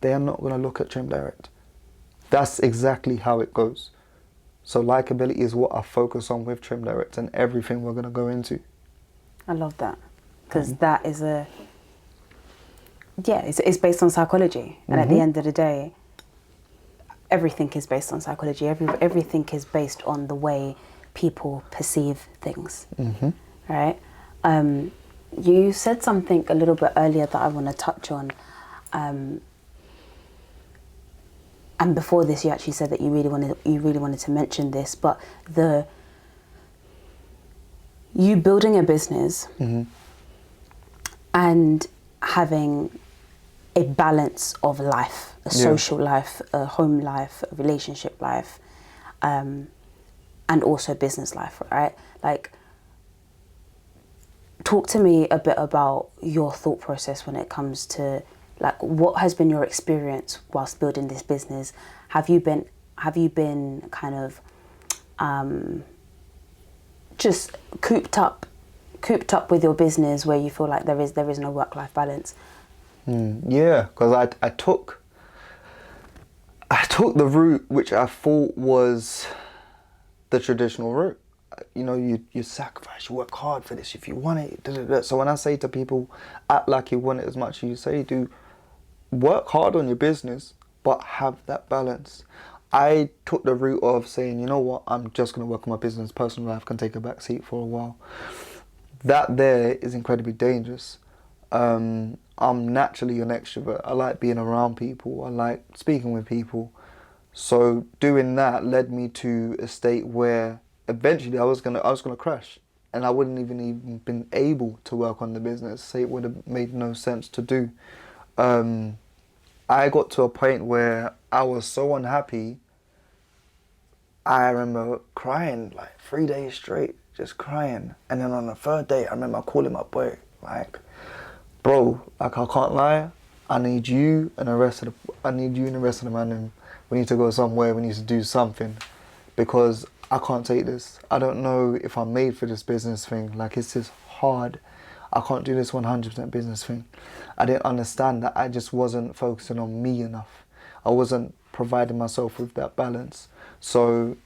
they are not going to look at Trimdirect. That's exactly how it goes. So likability is what I focus on with Trimdirect and everything we're going to go into. I love that. Because that is it's based on psychology. And at the end of the day, everything is based on psychology. Everything is based on the way people perceive things. Right? You said something a little bit earlier that I want to touch on. And before this, you actually said that you really wanted to mention this, but you building a business and having a balance of life, a social life, a home life, a relationship life, and also business life, right? Like, talk to me a bit about your thought process when it comes to, like, what has been your experience whilst building this business? Have you been kind of just cooped up with your business where you feel like there is no work-life balance? Yeah, because I took the route which I thought was the traditional route. You know, you sacrifice, you work hard for this if you want it. Da, da, da. So when I say to people, act like you want it as much as you say you do, work hard on your business, but have that balance. I took the route of saying, you know what, I'm just going to work on my business. Personal life can take a back seat for a while. That there is incredibly dangerous. I'm naturally an extrovert. I like being around people. I like speaking with people. So doing that led me to a state where eventually I was gonna crash, and I wouldn't even been able to work on the business. So it would have made no sense to do. I got to a point where I was so unhappy. I remember crying like 3 days straight, just crying. And then on the third day, I remember calling my boy, like, bro, like, I can't lie. I need you and the rest of the man, and we need to go somewhere. We need to do something, because I can't take this. I don't know if I'm made for this business thing. Like, it's just hard. I can't do this 100% business thing. I didn't understand that I just wasn't focusing on me enough. I wasn't providing myself with that balance. So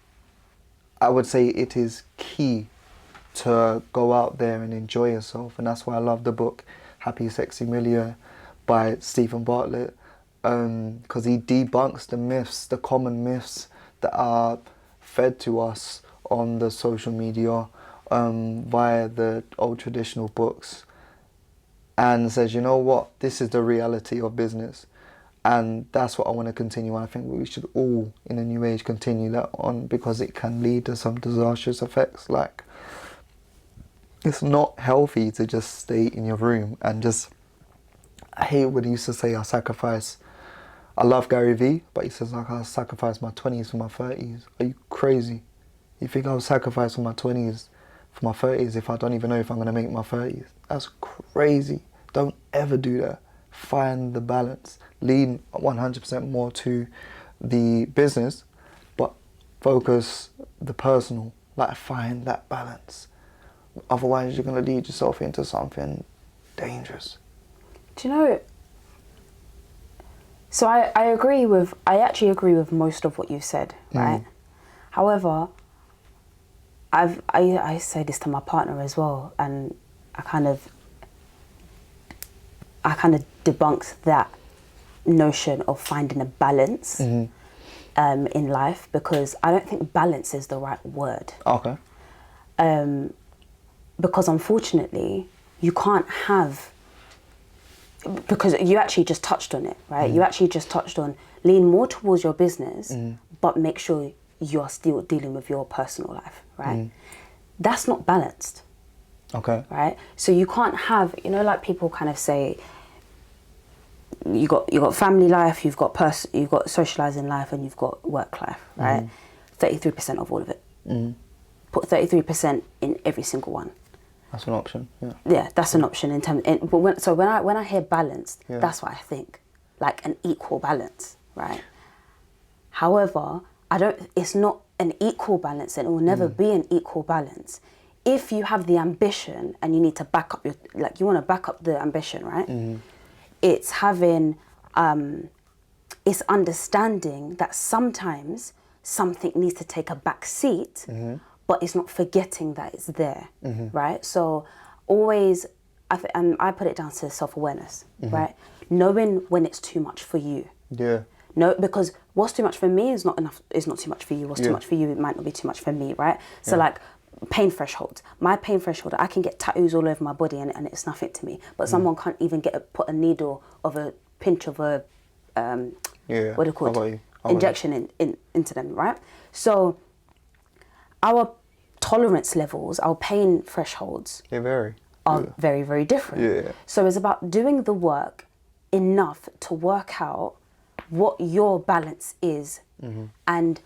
I would say it is key to go out there and enjoy yourself. And that's why I love the book Happy Sexy Millionaire by Stephen Bartlett, because he debunks the myths, the common myths that are fed to us on the social media via the old traditional books, and says, you know what, this is the reality of business. And that's what I want to continue on. I think we should all, in a new age, continue that on, because it can lead to some disastrous effects. Like, it's not healthy to just stay in your room and just... I hate when he used to say, I love Gary Vee, but he says, like, I sacrifice my 20s for my 30s. Are you crazy? You think I'll sacrifice my 20s for my 30s if I don't even know if I'm going to make my 30s? That's crazy. Don't ever do that. Find the balance. Lean 100% more to the business, but focus the personal. Like, find that balance. Otherwise, you're going to lead yourself into something dangerous. Do you know... So I actually agree with most of what you've said, right? However, I say this to my partner as well, and I kind of debunked that notion of finding a balance in life, because I don't think balance is the right word. Okay. Because unfortunately, you can't have... Because you actually just touched on it, right? You actually just touched on lean more towards your business, but make sure you're still dealing with your personal life, right? That's not balanced. Okay. Right? So you can't have, you know, like people kind of say, you got family life, you've got socializing life, and you've got work life, right? 33% of all of it. Put 33% in every single one. That's an option, yeah. Yeah, that's an option in terms. But when I hear balanced, that's what I think, like an equal balance, right? However, it's not an equal balance, and it will never be an equal balance. If you have the ambition and you need to back up you want to back up the ambition, right? It's having, it's understanding that sometimes something needs to take a back seat, but it's not forgetting that it's there, right? So always, and I put it down to self-awareness, right? Knowing when it's too much for you. Yeah. No, because what's too much for me is not enough. Is not too much for you. What's too much for you, it might not be too much for me, right? So like pain thresholds. My pain threshold, I can get tattoos all over my body and it's nothing to me. But someone can't even put a needle of a pinch of a what do you call it? Injection into them, right? So our tolerance levels, our pain thresholds, They vary. are very, very different. Yeah. So it's about doing the work enough to work out what your balance is, and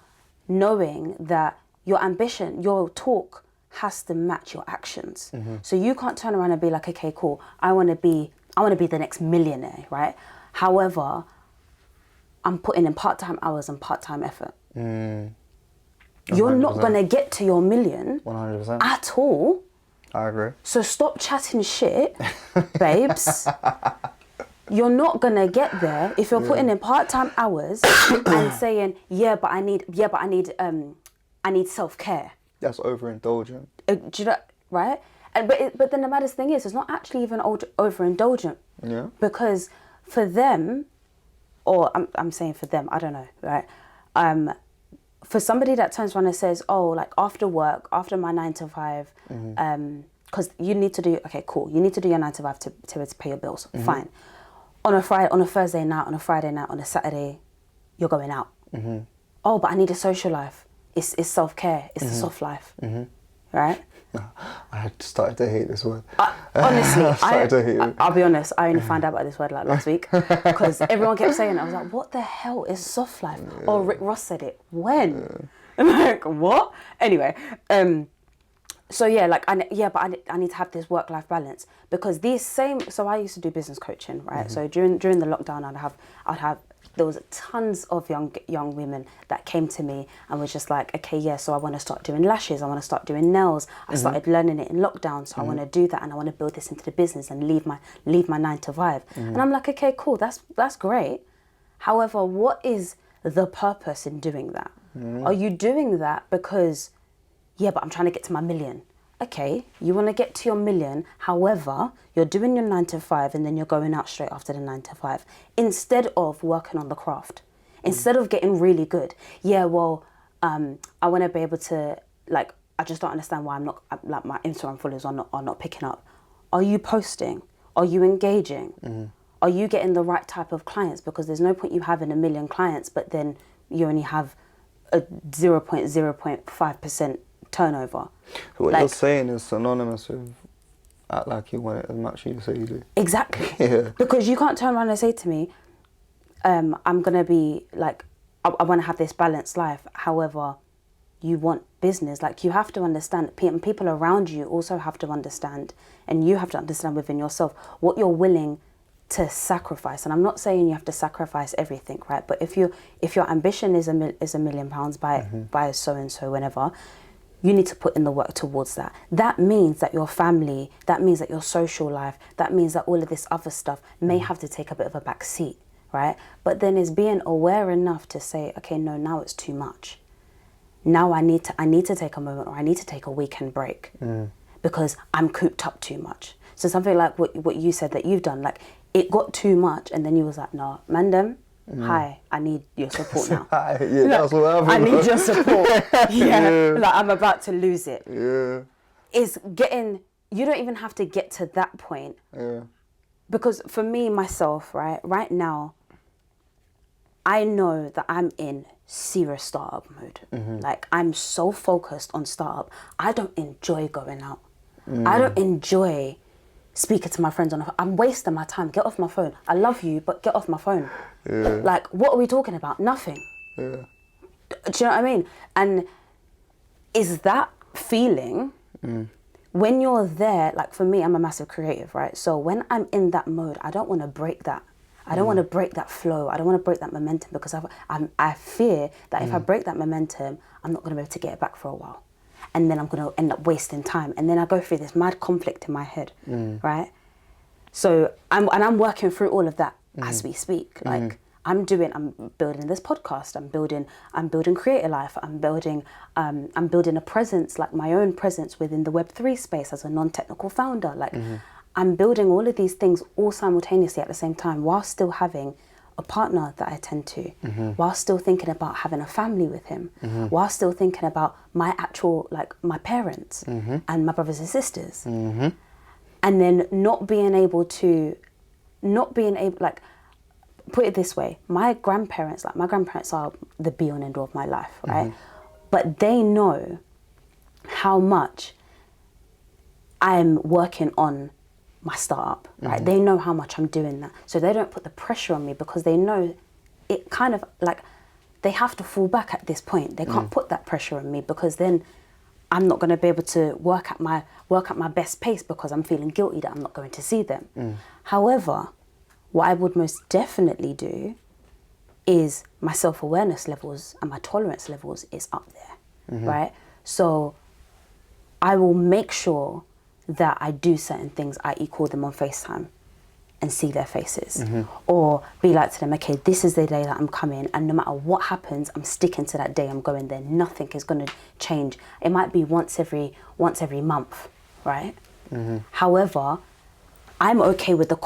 knowing that your ambition, your talk has to match your actions. So you can't turn around and be like, okay, cool, I want to be the next millionaire, right? However, I'm putting in part-time hours and part-time effort. You're not going to get to your million 100%. at all. I agree. So stop chatting shit, babes. You're not going to get there if you're putting in part-time hours and saying, but I need self-care. That's overindulgent. Do you know, right? And but then the maddest thing is, it's not actually even overindulgent. Yeah. Because for them, or I'm saying for them, I don't know, right? For somebody that turns around and says, oh, like after work, after my 9 to 5, because you need to do, okay, cool, you need to do your 9 to 5 to pay your bills, fine. On a Thursday night, on a Friday night, on a Saturday, you're going out. Oh, but I need a social life. It's self-care. It's the soft life, right? I started to hate this word. Honestly, started to hate it. I'll be honest, I only found out about this word like last week because everyone kept saying it. I was like, what the hell is soft life? Oh, Rick Ross said it. When? I'm like, what? Anyway, so yeah, like, I need to have this work-life balance because so I used to do business coaching, right? So during the lockdown, I'd have there was tons of young women that came to me and was just like, okay, yeah, so I want to start doing lashes, I want to start doing nails. I started learning it in lockdown, so I want to do that and I want to build this into the business and leave my 9 to 5. And I'm like, okay, cool, that's great. However, what is the purpose in doing that? Are you doing that because, but I'm trying to get to my million? Okay, you want to get to your million, however, you're doing your 9 to 5 and then you're going out straight after the 9 to 5 instead of working on the craft, instead of getting really good. I want to be able to, like, I just don't understand why like my Instagram followers are not picking up. Are you posting? Are you engaging? Are you getting the right type of clients? Because there's no point you having 1 million clients, but then you only have a 0.5% turnover. So what you're saying is synonymous with act like you want it as much as you say you do. Exactly. Yeah. Because you can't turn around and say to me, I'm going to be like, I want to have this balanced life. However, you want business. Like, you have to understand, people around you also have to understand, and you have to understand within yourself what you're willing to sacrifice. And I'm not saying you have to sacrifice everything, right? But if your ambition is £1 million by so and so whenever, you need to put in the work towards that. That means that your family, that means that your social life, that means that all of this other stuff may have to take a bit of a back seat, right? But then it's being aware enough to say, okay, no, now it's too much. Now I need to take a moment, or I need to take a weekend break because I'm cooped up too much. So something like what you said that you've done, like, it got too much, and then you was like, no, Mandem, hi, I need your support now. That's what happened. I need your support. Like, I'm about to lose it. Yeah. It's getting, you don't even have to get to that point. Yeah. Because for me, myself, right now, I know that I'm in serious startup mode. Like, I'm so focused on startup. I don't enjoy going out. I don't enjoy speaking to my friends on the phone. I'm wasting my time. Get off my phone. I love you, but get off my phone. Yeah. Like, what are we talking about? Nothing. Yeah. Do you know what I mean? And is that feeling, when you're there, like, for me, I'm a massive creative, right? So when I'm in that mode, I don't want to break that. I don't want to break that flow. I don't want to break that momentum because I fear that if I break that momentum, I'm not going to be able to get it back for a while. And then I'm going to end up wasting time. And then I go through this mad conflict in my head, right? So I'm working through all of that as we speak. Like I'm building this podcast. I'm building CREATALAND. I'm building a presence, like my own presence within the Web3 space as a non-technical founder. Like I'm building all of these things all simultaneously at the same time, while still having a partner that I tend to, while still thinking about having a family with him, while still thinking about my actual, like my parents and my brothers and sisters. And then not being able, like, put it this way, my grandparents are the be and end all of my life, right? But they know how much I'm working on my startup, right? They know how much I'm doing that. So they don't put the pressure on me because they know it kind of like they have to fall back at this point. They can't put that pressure on me because then I'm not going to be able to work at my best pace because I'm feeling guilty that I'm not going to see them. However, what I would most definitely do is my self-awareness levels and my tolerance levels is up there, right? So I will make sure that I do certain things, i.e. call them on FaceTime and see their faces. Or be like to them, okay, this is the day that I'm coming, and no matter what happens, I'm sticking to that day I'm going there. Nothing is going to change. It might be once every month, right? However, I'm okay with the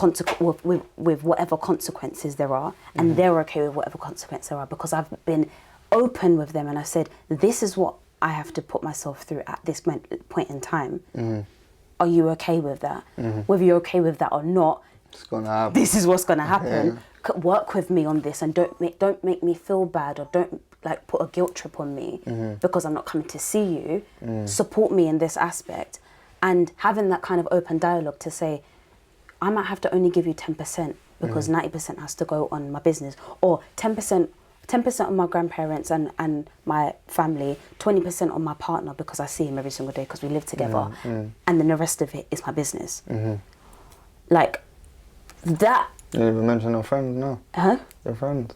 with whatever consequences there are, and they're okay with whatever consequences there are, because I've been open with them and I said, this is what I have to put myself through at this point in time. Are you okay with that? Whether you're okay with that or not, it's gonna happen. This is what's gonna happen. Work with me on this, and don't make me feel bad, or don't like put a guilt trip on me because I'm not coming to see you. Support me in this aspect, and having that kind of open dialogue to say, I might have to only give you 10% because 90% has to go on my business, or 10% on my grandparents and my family, 20% on my partner because I see him every single day because we live together, and then the rest of it is my business. Like that. You didn't even mention your friends, no? Huh? Your friends.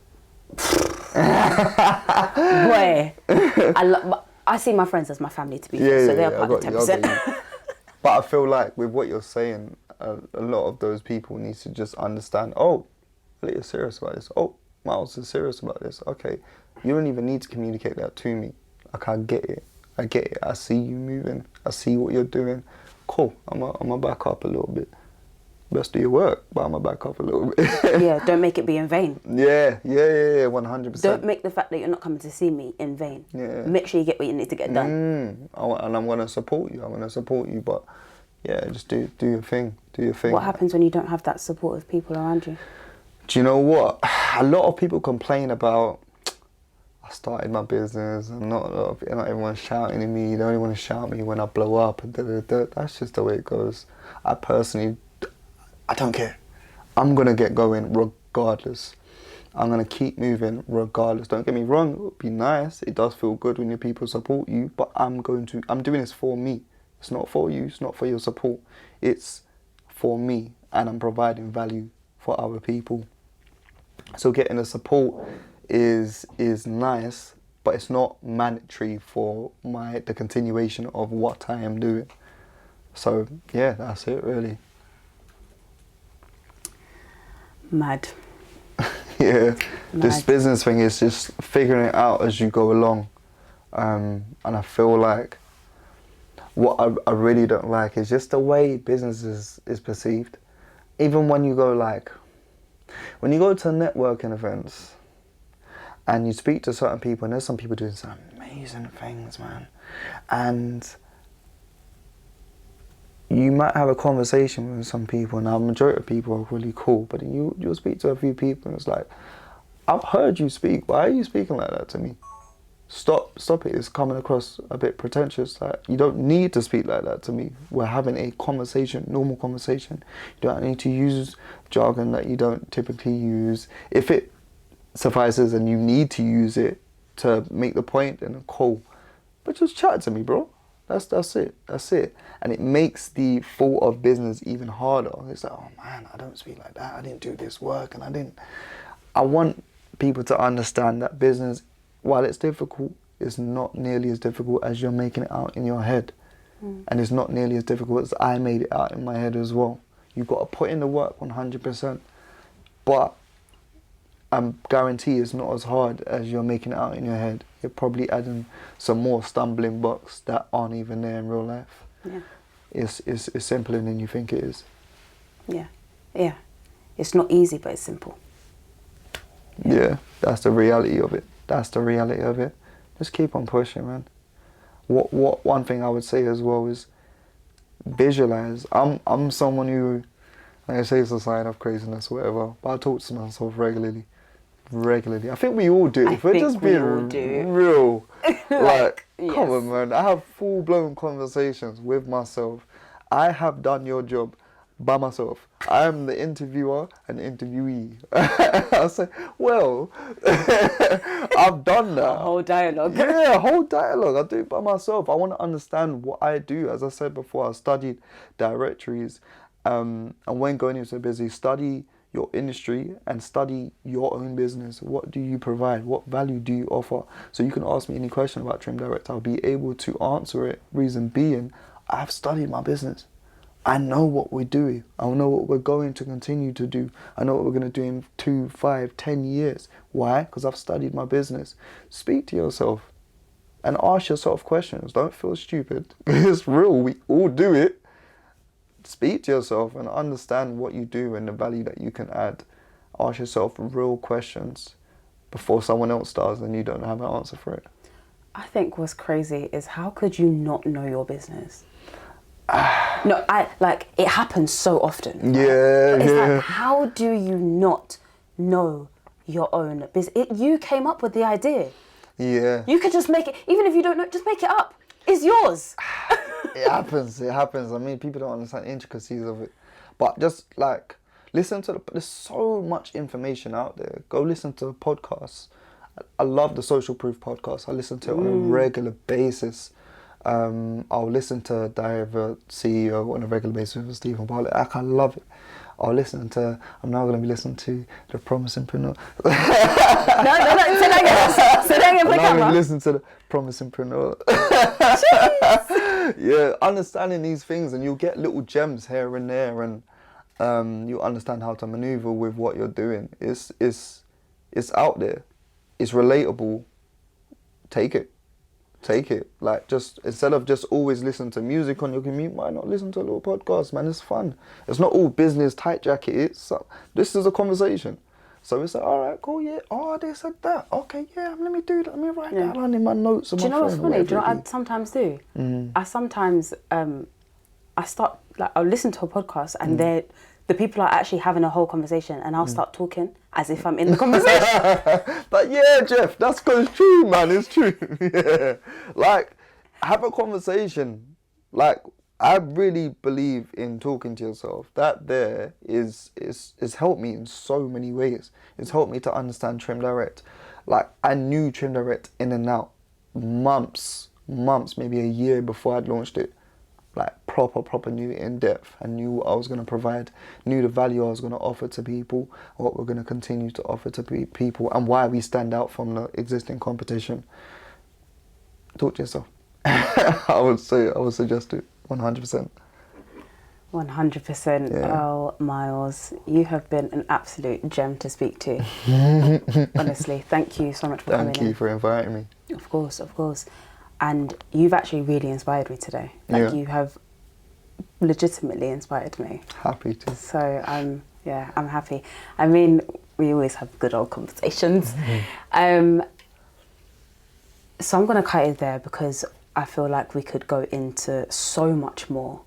Boy, I see my friends as my family, to be fair, so they're part of the 10%. But I feel like with what you're saying, a lot of those people need to just understand, oh, Aahliyah's serious about this. Oh, Myles is serious about this. Okay, you don't even need to communicate that to me. Like, I get it. I see you moving. I see what you're doing. Cool. I'm gonna back up a little bit. Best do your work, but I'm gonna back up a little bit. Yeah, don't make it be in vain. Yeah, 100%. Don't make the fact that you're not coming to see me in vain. Yeah. Make sure you get what you need to get done. And I'm gonna support you. But yeah, just do your thing. Do your thing. What happens when you don't have that support of people around you? Do you know what? A lot of people complain about, I started my business and not everyone's shouting at me. They only want to shout at me when I blow up. And that's just the way it goes. I don't care. I'm going to get going regardless. I'm going to keep moving regardless. Don't get me wrong, it would be nice. It does feel good when your people support you, but I'm doing this for me. It's not for you, it's not for your support. It's for me, and I'm providing value for other people. So getting the support is nice, but it's not mandatory for the continuation of what I am doing. So yeah, that's it really. Mad. Yeah, this business thing is just figuring it out as you go along, and I feel like what I really don't like is just the way business is perceived. Even when you go to networking events and you speak to certain people, and there's some people doing some amazing things, man, and you might have a conversation with some people, and the majority of people are really cool, but then you'll speak to a few people and it's like, I've heard you speak, why are you speaking like that to me? Stop it, it's coming across a bit pretentious. Like, you don't need to speak like that to me. We're having a conversation, normal conversation. You don't need to use jargon that you don't typically use. If it suffices and you need to use it to make the point, then cool. But just chat to me, bro. That's it. And it makes the thought of business even harder. It's like, oh man, I don't speak like that. I didn't do this work, and I want people to understand that business, while it's difficult, is not nearly as difficult as you're making it out in your head. And it's not nearly as difficult as I made it out in my head as well. You've got to put in the work 100%. But I guarantee it's not as hard as you're making it out in your head. You're probably adding some more stumbling blocks that aren't even there in real life. Yeah. It's simpler than you think it is. Yeah. Yeah. It's not easy, but it's simple. Yeah, that's the reality of it. That's the reality of it. Just keep on pushing, man. What one thing I would say as well is visualize. I'm someone who, like I say, it's a sign of craziness or whatever, but I talk to myself regularly. I think we all do. If we're just being real, like, yes. Come on, man. I have full-blown conversations with myself. I have done your job by myself. I am the interviewer and interviewee. I say, well, I've done that. A whole dialogue. Yeah, a whole dialogue. I do it by myself. I want to understand what I do. As I said before, I studied directories. And when going into business, study your industry and study your own business. What do you provide? What value do you offer? So you can ask me any question about Trimdirect. I'll be able to answer it. Reason being, I've studied my business. I know what we're doing. I know what we're going to continue to do. I know what we're going to do in 2, 5, 10 years. Why? Because I've studied my business. Speak to yourself and ask yourself questions. Don't feel stupid. It's real. We all do it. Speak to yourself and understand what you do and the value that you can add. Ask yourself real questions before someone else does and you don't have an answer for it. I think what's crazy is how could you not know your business? No, it happens so often. Yeah, It's yeah. like, how do you not know your own business? You came up with the idea. Yeah. You could just make it, even if you don't know, just make it up. It's yours. It happens. I mean, people don't understand the intricacies of it. But just like, listen to there's so much information out there. Go listen to podcasts. I love the Social Proof podcast. I listen to it on a regular basis. I'll listen to Diary of a CEO on a regular basis with Stephen Bartlett. I love it. I'm now going to be listening to the Promisingpreneur. No, say that again. Say that again for the I'm now going camera. to listen to the Promisingpreneur. Yeah, understanding these things, and you'll get little gems here and there, and you understand how to maneuver with what you're doing. It's out there. It's relatable. Take it. Like, just instead of just always listening to music on your commute, why not listen to a little podcast, man? It's fun. It's not all business tight jacket. This is a conversation. So it's like, all right, cool, yeah. Oh, they said that. Okay, yeah, let me do that. Let me write that down in my notes. Do you know what's funny? Do you know what I sometimes do? I sometimes, I start, like, I'll listen to a podcast and the people are actually having a whole conversation and I'll start talking as if I'm in the conversation. But yeah, Jeff, that's because it's true, man. It's true. Yeah. Like, have a conversation. Like, I really believe in talking to yourself. That there is helped me in so many ways. It's helped me to understand Trimdirect. Like, I knew Trimdirect in and out months, maybe a year before I'd launched it. Like, proper knew it in depth and knew what I was going to provide, knew the value I was going to offer to people, what we're going to continue to offer to people, and why we stand out from the existing competition. Talk to yourself. I would suggest it 100%. 100%. Yeah. Oh, Myles, you have been an absolute gem to speak to. Honestly, thank you so much for coming in. Thank you for inviting me. Of course. And you've actually really inspired me today. Like, you have legitimately inspired me. Happy to. So I'm happy. I mean, we always have good old conversations. So I'm going to cut it there because I feel like we could go into so much more.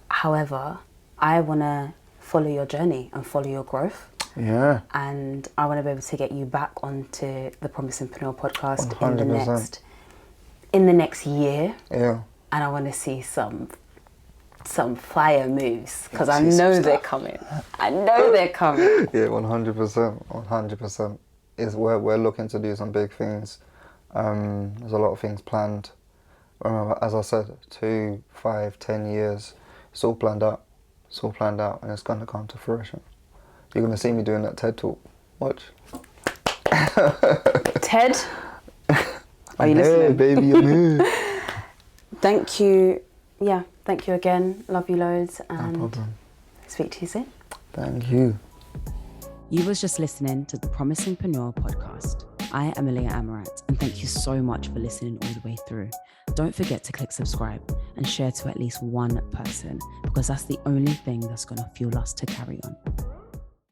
However, I want to follow your journey and follow your growth. Yeah. And I want to be able to get you back onto the Promisingpreneur podcast 100%. in the next year. Yeah. And I want to see some fire moves because I know they're coming. I know they're coming. Yeah, 100%. We're looking to do some big things. There's a lot of things planned. As I said, 2, 5, 10 years, it's all planned out. It's all planned out, and it's going to come to fruition. You're going to see me doing that TED talk. Watch. Ted, are you Hey, listening? baby, I'm here. Thank you. Yeah, thank you again. Love you loads, No and problem. speak to you soon. Thank you. You was just listening to the Promisingpreneur podcast. I am Aahliyah Amerat, and thank you so much for listening all the way through. Don't forget to click subscribe and share to at least one person, because that's the only thing that's going to fuel us to carry on.